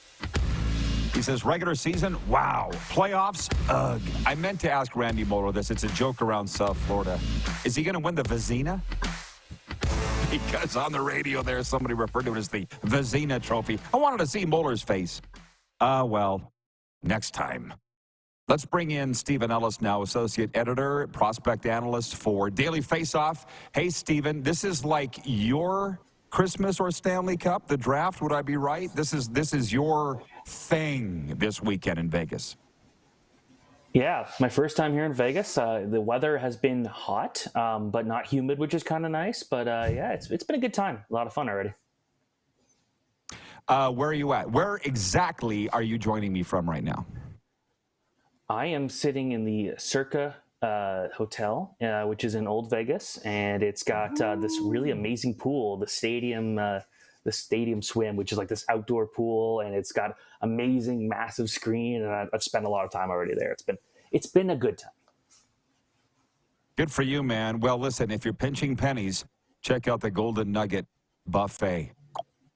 He says, regular season, wow. Playoffs, ugh. I meant to ask Randy Moller this. It's a joke around South Florida. Is he going to win the Vezina? Because on the radio there, somebody referred to it as the Vezina Trophy. I wanted to see Moller's face. Well, next time. Let's bring in Stephen Ellis now, Associate Editor, Prospect Analyst for Daily Faceoff. Hey, Stephen, this is like your Christmas or Stanley Cup, the draft, would I be right? This is your thing this weekend in Vegas. Yeah, my first time here in Vegas. The weather has been hot, but not humid, which is kind of nice. But yeah, it's been a good time. A lot of fun already. Where are you at? Where exactly are you joining me from right now? I am sitting in the Circa Hotel, which is in Old Vegas, and it's got this really amazing pool, the Stadium Swim, which is like this outdoor pool, and it's got amazing, massive screen, and I've spent a lot of time already there. It's been a good time. Good for you, man. Well, listen, if you're pinching pennies, check out the Golden Nugget Buffet.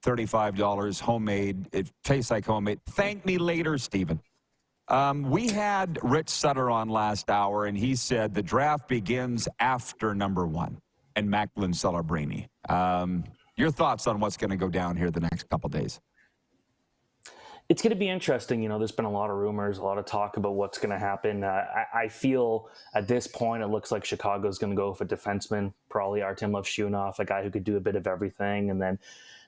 $35, homemade. It tastes like homemade. Thank me later, Stephen. We had Rich Sutter on last hour, and he said the draft begins after number 1 and Macklin Celebrini. Your thoughts on what's going to go down here the next couple days? It's going to be interesting. You know, there's been a lot of rumors, a lot of talk about what's going to happen. I feel at this point it looks like Chicago's going to go with a defenseman, probably Artem Levshunov, a guy who could do a bit of everything. And then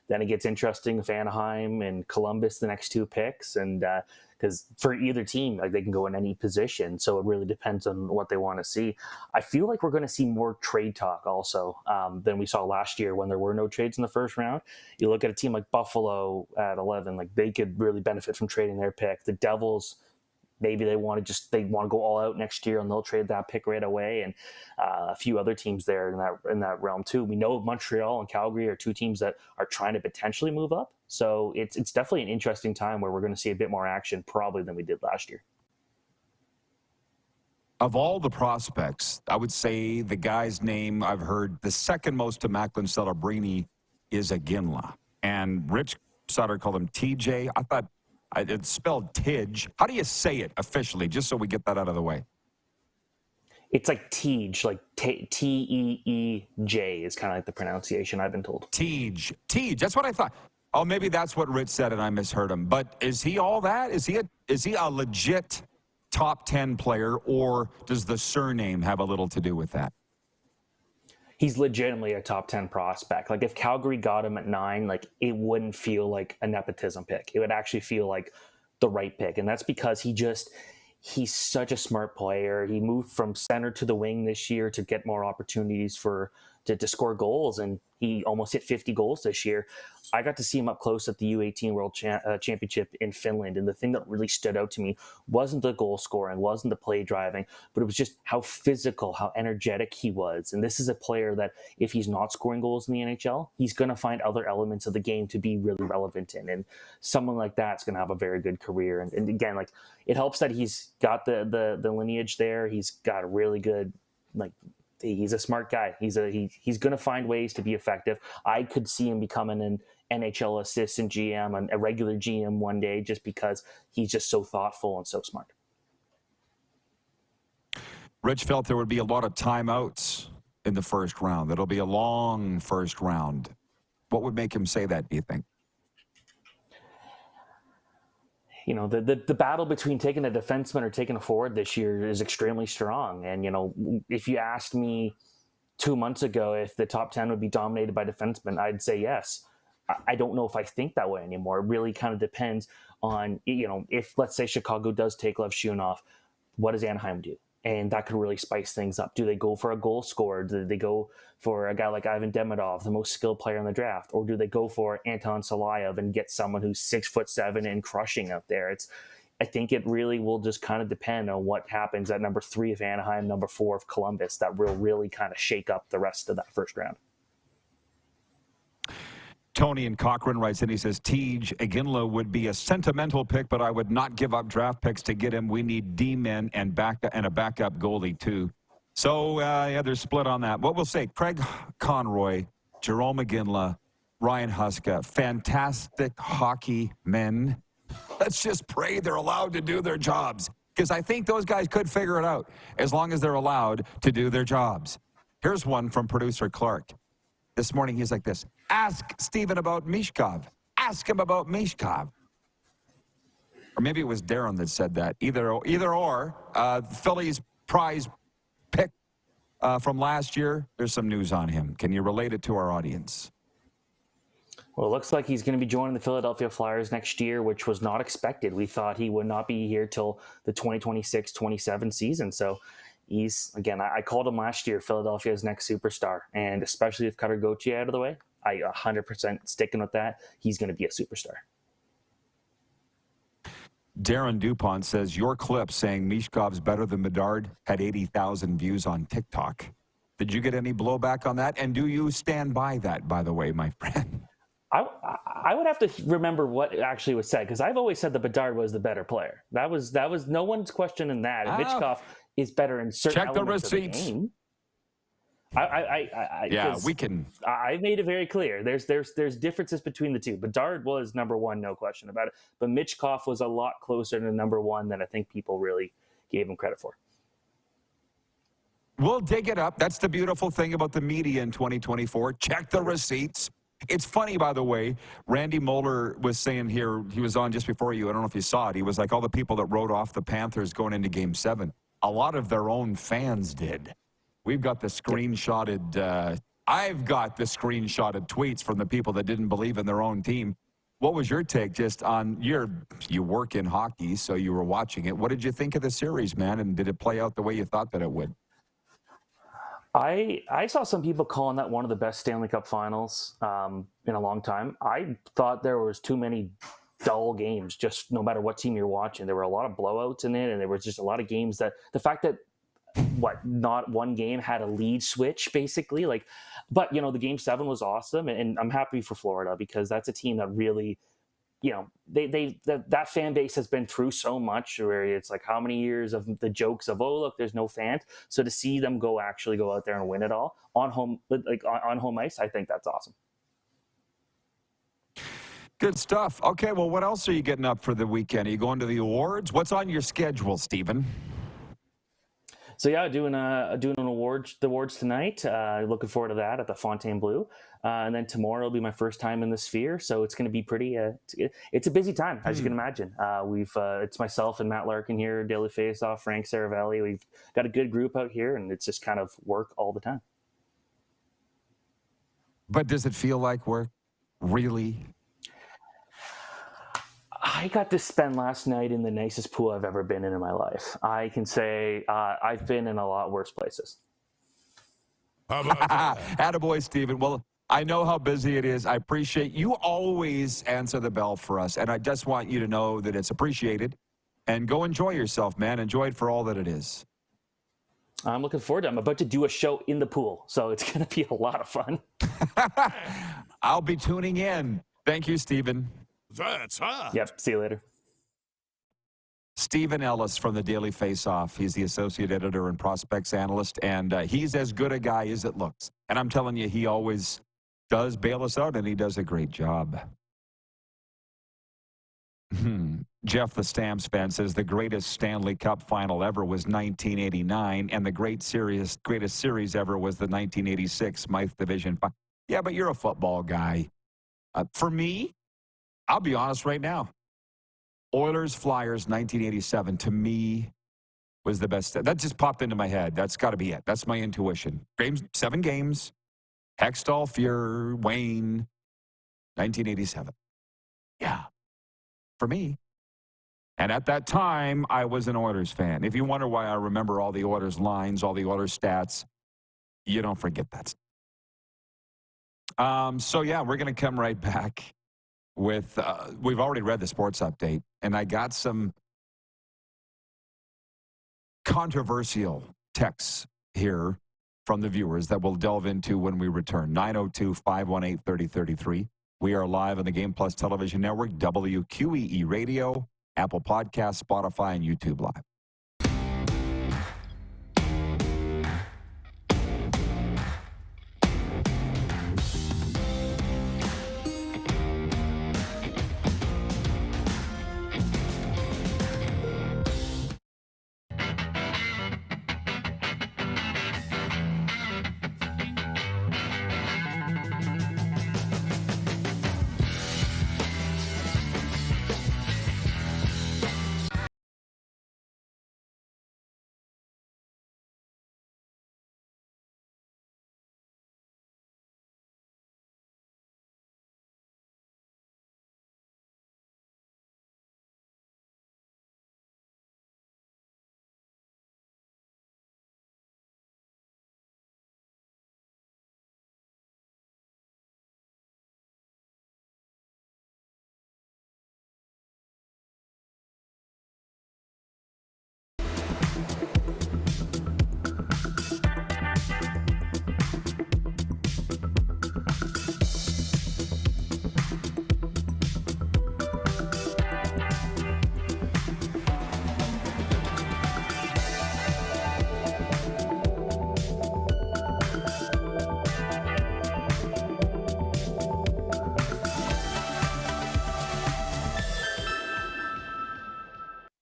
it gets interesting with Anaheim and Columbus, the next 2 picks. And because for either team, like they can go in any position. So it really depends on what they want to see. I feel like we're going to see more trade talk also than we saw last year when there were no trades in the first round. You look at a team like Buffalo at 11, like they could really benefit from trading their pick. The Devils, maybe they want to go all out next year and they'll trade that pick right away. And a few other teams there in that realm too. We know Montreal and Calgary are 2 teams that are trying to potentially move up. So it's definitely an interesting time where we're going to see a bit more action probably than we did last year. Of all the prospects, I would say the guy's name I've heard the second most to Macklin Celebrini is Iginla. And Rich Sutter called him TJ. I thought it's spelled Tidge. How do you say it officially, just so we get that out of the way? It's like Tej, like Teej is kind of like the pronunciation I've been told. Tej, that's what I thought. Oh, maybe that's what Rich said and I misheard him. But is he all that? Is he a legit top 10 player, or does the surname have a little to do with that? He's legitimately a top 10 prospect. Like if Calgary got him at 9, like it wouldn't feel like a nepotism pick. It would actually feel like the right pick. And that's because he's such a smart player. He moved from center to the wing this year to get more opportunities to score goals, and he almost hit 50 goals this year. I got to see him up close at the U18 World Championship in Finland, and the thing that really stood out to me wasn't the goal scoring, wasn't the play driving, but it was just how physical, how energetic he was. And this is a player that if he's not scoring goals in the NHL, he's going to find other elements of the game to be really relevant in, and someone like that's going to have a very good career. And again, like it helps that he's got the lineage there. He's got a really good he's a smart guy. He's going to find ways to be effective. I could see him becoming an NHL assistant GM and a regular GM one day, just because he's just so thoughtful and so smart. Rich felt there would be a lot of timeouts in the first round. It'll be a long first round. What would make him say that, do you think? You know, the battle between taking a defenseman or taking a forward this year is extremely strong. And, you know, if you asked me 2 months ago if the top 10 would be dominated by defensemen, I'd say yes. I don't know if I think that way anymore. It really kind of depends on, you know, if, let's say, Chicago does take Lev Shunov, what does Anaheim do? And that could really spice things up. Do they go for a goal scorer? Do they go for a guy like Ivan Demidov, the most skilled player in the draft? Or do they go for Anton Salayev and get someone who's 6'7" and crushing out there? I think it really will just kind of depend on what happens at number 3 of Anaheim, number 4 of Columbus. That will really kind of shake up the rest of that first round. Tony in Cochrane writes in, he says, Tej Iginla would be a sentimental pick, but I would not give up draft picks to get him. We need D-men and a backup goalie, too. So, yeah, they're split on that. What we'll say, Craig Conroy, Jerome Iginla, Ryan Huska, fantastic hockey men. Let's just pray they're allowed to do their jobs, because I think those guys could figure it out as long as they're allowed to do their jobs. Here's one from producer Clark. This morning, he's like this. Ask Steven about Mishkov. Ask him about Mishkov. Or maybe it was Darren that said that. Either or. Philly's prize pick from last year, there's some news on him. Can you relate it to our audience? Well, it looks like he's going to be joining the Philadelphia Flyers next year, which was not expected. We thought he would not be here till the 2026-27 season. So he's, again, I called him last year Philadelphia's next superstar. And especially with Cutter Gauthier out of the way, I 100% sticking with that. He's going to be a superstar. Darren DuPont says, your clip saying Mishkov's better than Bedard had 80,000 views on TikTok. Did you get any blowback on that? And do you stand by that, by the way, my friend? I would have to remember what actually was said, because I've always said that Bedard was the better player. That was no one's questioning that. Michkov is better in certain elements of the game. We can. I made it very clear. There's differences between the two. Bedard was number 1, no question about it. But Michkov was a lot closer to number 1 than I think people really gave him credit for. We'll dig it up. That's the beautiful thing about the media in 2024. Check the receipts. It's funny, by the way, Randy Moller was saying here, he was on just before you, I don't know if you saw it, he was like, all the people that wrote off the Panthers going into Game 7, a lot of their own fans did. We've got the screenshotted, I've got the screenshotted tweets from the people that didn't believe in their own team. What was your take just on you work in hockey, so you were watching it. What did you think of the series, man? And did it play out the way you thought that it would? I saw some people calling that one of the best Stanley Cup finals in a long time. I thought there was too many dull games, just no matter what team you're watching. There were a lot of blowouts in it, and there was just a lot of games that the fact that not one game had a lead switch, basically. But, you know, the Game 7 was awesome, and I'm happy for Florida because that's a team that really, you know, that fan base has been through so much where it's like how many years of the jokes of, oh, look, there's no fans. So to see them actually go out there and win it all on home ice, I think that's awesome. Good stuff. Okay, well, what else are you getting up for the weekend? Are you going to the awards? What's on your schedule, Stephen? So yeah, doing the awards tonight. Looking forward to that at the Fontainebleau, and then tomorrow will be my first time in the Sphere. So it's going to be pretty. It's a busy time, as you can imagine. It's myself and Matt Larkin here, Daily Faceoff, Frank Saravelli. We've got a good group out here, and it's just kind of work all the time. But does it feel like work? Really? I got to spend last night in the nicest pool I've ever been in my life. I can say I've been in a lot worse places. Attaboy, Stephen. Well, I know how busy it is. I appreciate you always answer the bell for us, and I just want you to know that it's appreciated. And go enjoy yourself, man. Enjoy it for all that it is. I'm looking forward to it. I'm about to do a show in the pool, so it's going to be a lot of fun. I'll be tuning in. Thank you, Stephen. That's hot. Yep. See you later. Stephen Ellis from the Daily Faceoff. He's the associate editor and prospects analyst, and he's as good a guy as it looks. And I'm telling you, he always does bail us out, and he does a great job. Jeff, the Stamps fan, says the greatest Stanley Cup final ever was 1989, and the greatest series ever was the 1986 Smythe Division Final. Yeah, but you're a football guy. For me, I'll be honest right now. Oilers Flyers 1987 to me was the best. That just popped into my head. That's got to be it. That's my intuition. 7 games. Hextall, Fuhr, Wayne, 1987. Yeah. For me. And at that time, I was an Oilers fan. If you wonder why I remember all the Oilers lines, all the Oilers stats, you don't forget that. So, yeah, we're going to come right back with, we've already read the sports update, and I got some controversial texts here from the viewers that we'll delve into when we return. 902-518-3033. We are live on the Game Plus Television Network, WQEE Radio, Apple Podcasts, Spotify, and YouTube Live.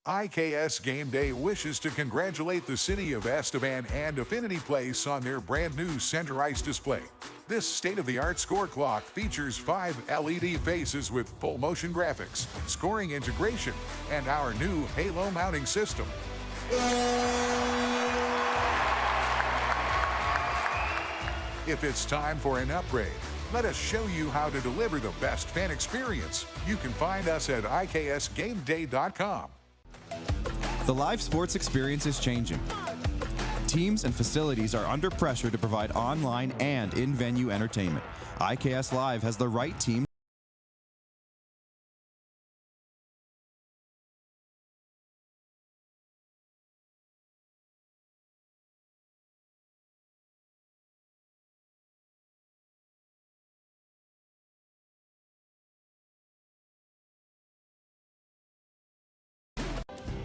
IKS Game Day wishes to congratulate the city of Estevan and Affinity Place on their brand new center ice display. This state-of-the-art score clock features 5 LED faces with full motion graphics, scoring integration, and our new Halo mounting system. If it's time for an upgrade, let us show you how to deliver the best fan experience. You can find us at IKSGameDay.com. The live sports experience is changing. Teams and facilities are under pressure to provide online and in-venue entertainment. IKS Live has the right team.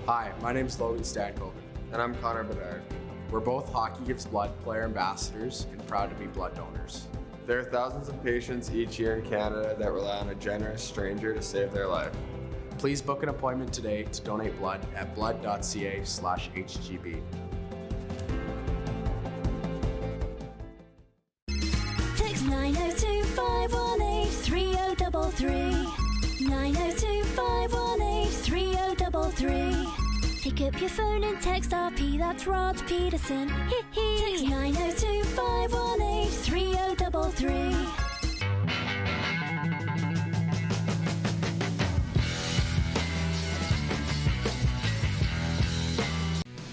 Hi, my name's Logan Stankoven. And I'm Connor Bedard. We're both Hockey Gives Blood player ambassadors and proud to be blood donors. There are thousands of patients each year in Canada that rely on a generous stranger to save their life. Please book an appointment today to donate blood at blood.ca/HGB. Text 902-518-3033. 902-518-3033. Pick up your phone and text RP, that's Rod Pedersen. Text 902-518-3033.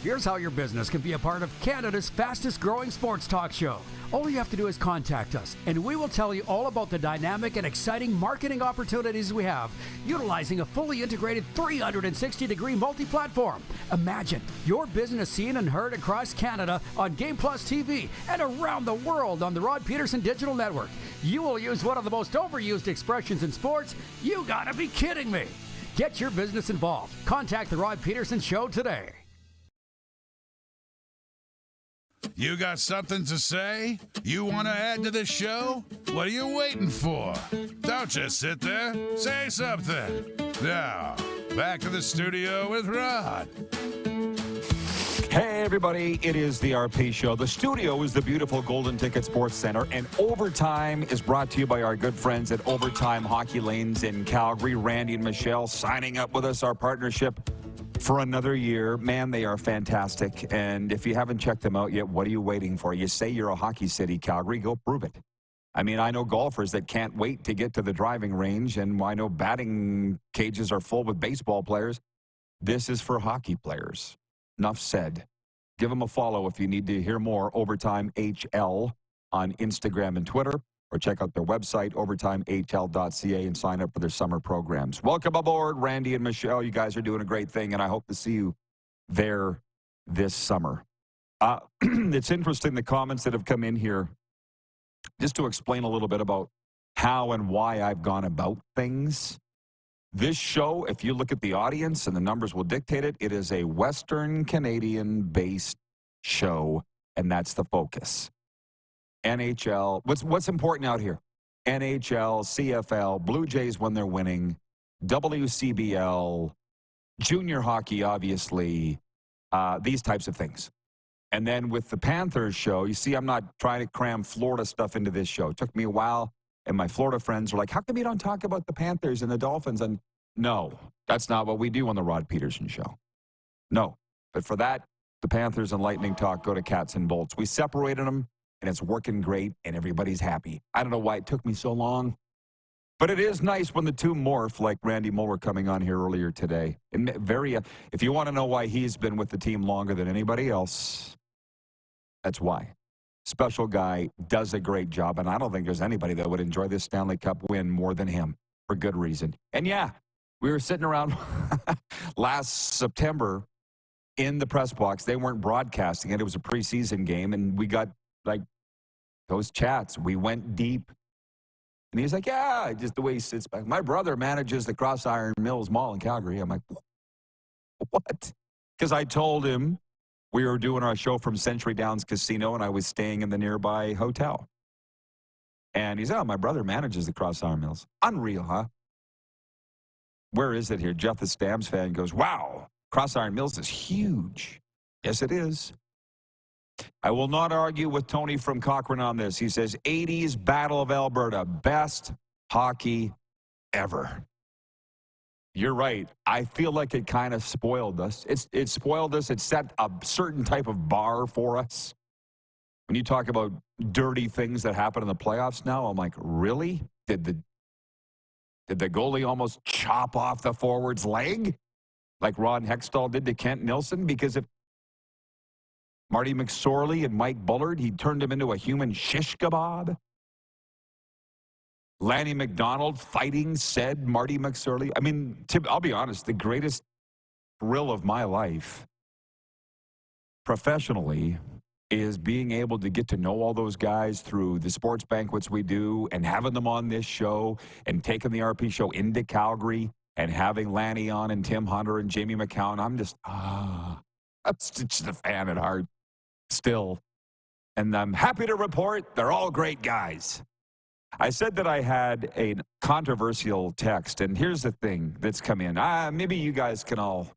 Here's how your business can be a part of Canada's fastest growing sports talk show. All you have to do is contact us, and we will tell you all about the dynamic and exciting marketing opportunities we have, utilizing a fully integrated 360-degree multi-platform. Imagine your business seen and heard across Canada on Game Plus TV and around the world on the Rod Pedersen Digital Network. You will use one of the most overused expressions in sports. You gotta be kidding me. Get your business involved. Contact the Rod Pedersen Show today. You got something to say? You want to add to the show? What are you waiting for? Don't just sit there. Say something. Now, back to the studio with Rod. Hey, everybody. It is the RP Show. The studio is the beautiful Golden Ticket Sports Center, and Overtime is brought to you by our good friends at Overtime Hockey Lanes in Calgary. Randy and Michelle signing up with us, our partnership for another year. Man, they are fantastic. And if you haven't checked them out yet, what are you waiting for? You say you're a hockey city, Calgary. Go prove it. I mean, I know golfers that can't wait to get to the driving range, and I know batting cages are full with baseball players. This is for hockey players. Enough said. Give them a follow if you need to hear more. Overtime HL on Instagram and Twitter, or check out their website, overtimehl.ca, and sign up for their summer programs. Welcome aboard, Randy and Michelle. You guys are doing a great thing, and I hope to see you there this summer. It's interesting, the comments that have come in here, just to explain a little bit about how and why I've gone about things. This show, if you look at the audience, and the numbers will dictate it, it is a Western Canadian-based show, and that's the focus. NHL, what's important out here? NHL, CFL, Blue Jays when they're winning, WCBL, junior hockey, obviously, these types of things. And then with the Panthers show, you see, I'm not trying to cram Florida stuff into this show. It took me a while, and my Florida friends were like, how come you don't talk about the Panthers and the Dolphins? And no, that's not what we do on the Rod Pedersen Show. No, but for that, the Panthers and Lightning talk go to cats and bolts. We separated them, and it's working great, and everybody's happy. I don't know why it took me so long, but it is nice when the two morph, like Randy Moller coming on here earlier today. And if you want to know why he's been with the team longer than anybody else, that's why. Special guy, does a great job, and I don't think there's anybody that would enjoy this Stanley Cup win more than him, for good reason. And yeah, we were sitting around last September in the press box. They weren't broadcasting it. It was a preseason game, and we got like those chats. We went deep. And he's like, yeah, just the way he sits back. My brother manages the Cross Iron Mills Mall in Calgary. I'm like, what? Because I told him we were doing our show from Century Downs Casino, and I was staying in the nearby hotel. And he's, oh, my brother manages the Cross Iron Mills. Unreal, huh? Where is it here? Jeff the Stamps fan goes, wow, Cross Iron Mills is huge. Yes, it is. I will not argue with Tony from Cochrane on this. He says, 80s Battle of Alberta, best hockey ever. You're right. I feel like it kind of spoiled us. It spoiled us. It set a certain type of bar for us. When you talk about dirty things that happen in the playoffs now, I'm like, really? Did the goalie almost chop off the forward's leg like Ron Hextall did to Kent Nilsson? Because if Marty McSorley and Mike Bullard, he turned him into a human shish kebab. Lanny McDonald fighting said Marty McSorley. I mean, I'll be honest, the greatest thrill of my life professionally is being able to get to know all those guys through the sports banquets we do and having them on this show and taking the RP show into Calgary and having Lanny on and Tim Hunter and Jamie McCown. I'm just, I'm just a fan at heart still. And I'm happy to report they're all great guys. I said that I had a controversial text, and here's the thing that's come in. Maybe you guys can all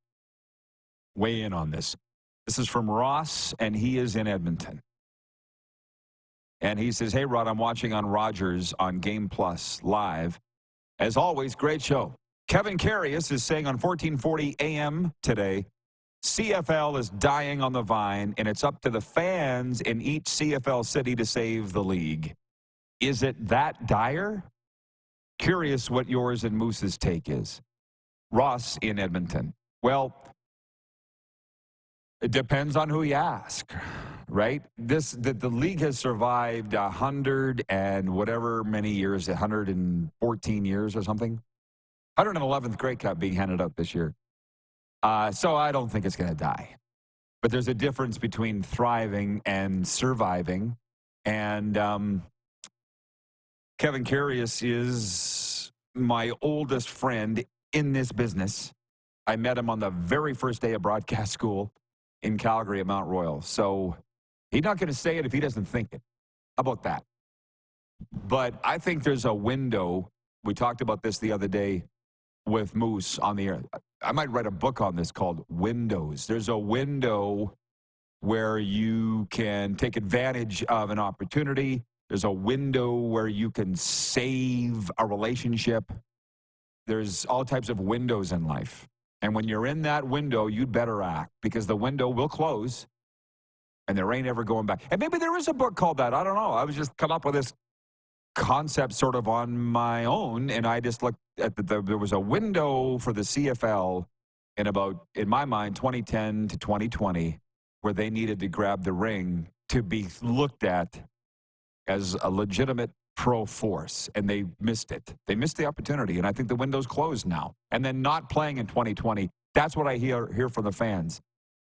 weigh in on this. This is from Ross, and he is in Edmonton. And he says, hey, Rod, I'm watching on Rogers on Game Plus Live. As always, great show. Kevin Carius is saying on 1440 AM today, CFL is dying on the vine, and it's up to the fans in each CFL city to save the league. Is it that dire? Curious what yours and Moose's take is. Ross in Edmonton. Well, it depends on who you ask, right? The league has survived 100 and whatever many years, 114 years or something. 111th Grey Cup being handed out this year. So I don't think it's going to die. But there's a difference between thriving and surviving. And Kevin Carius is my oldest friend in this business. I met him on the very first day of broadcast school in Calgary at Mount Royal. So he's not going to say it if he doesn't think it. How about that? But I think there's a window. We talked about this the other day with Moose on the air. I might write a book on this called Windows. There's a window where you can take advantage of an opportunity. There's a window where you can save a relationship. There's all types of windows in life. And when you're in that window, you'd better act, because the window will close and there ain't ever going back. And maybe there is a book called that. I don't know. I was just come up with this concept sort of on my own, and I just looked at there was a window for the CFL in about, in my mind, 2010 to 2020, where they needed to grab the ring to be looked at as a legitimate pro force, and they missed it. They missed the opportunity, and I think the window's closed now. And then not playing in 2020, that's what I hear from the fans.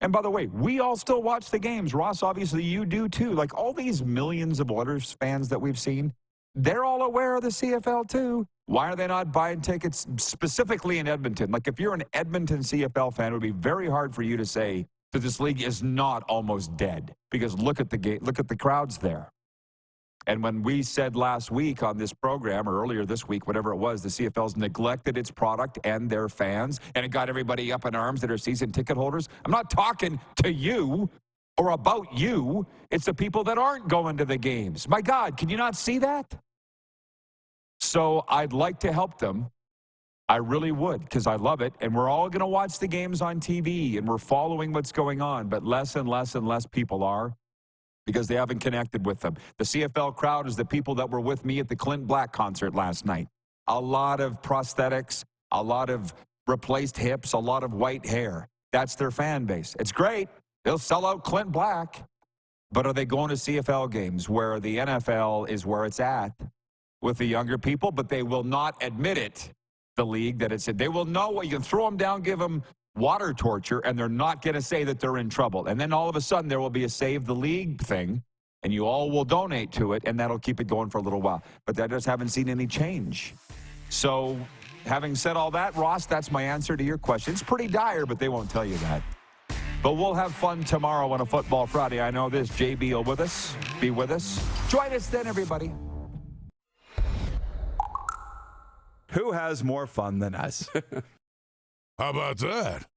And by the way, we all still watch the games. Ross, obviously you do too. Like all these millions of Oilers fans that we've seen, they're all aware of the CFL too. Why are they not buying tickets specifically in Edmonton? Like if you're an Edmonton CFL fan, it would be very hard for you to say that this league is not almost dead, because look at the crowds there. And when we said last week on this program, or earlier this week, whatever it was, the CFL's neglected its product and their fans, and it got everybody up in arms that are season ticket holders. I'm not talking to you or about you. It's the people that aren't going to the games. My God, can you not see that? So I'd like to help them. I really would, because I love it. And we're all going to watch the games on TV, and we're following what's going on. But less and less and less people are, because they haven't connected with them. The CFL crowd is the people that were with me at the Clint Black concert last night. A lot of prosthetics, a lot of replaced hips, a lot of white hair. That's their fan base. It's great. They'll sell out Clint Black. But are they going to CFL games where the NFL is where it's at with the younger people? But they will not admit it, the league, that it's, they will know what you can throw them down, give them water torture, and they're not going to say that they're in trouble. And then all of a sudden there will be a Save the League thing, and you all will donate to it, and that'll keep it going for a little while. But I just haven't seen any change. So having said all that, Ross, that's my answer to your question. It's pretty dire, but they won't tell you that. But we'll have fun tomorrow on a Football Friday. I know this. JB will be with us. Join us then, everybody. Who has more fun than us? How about that?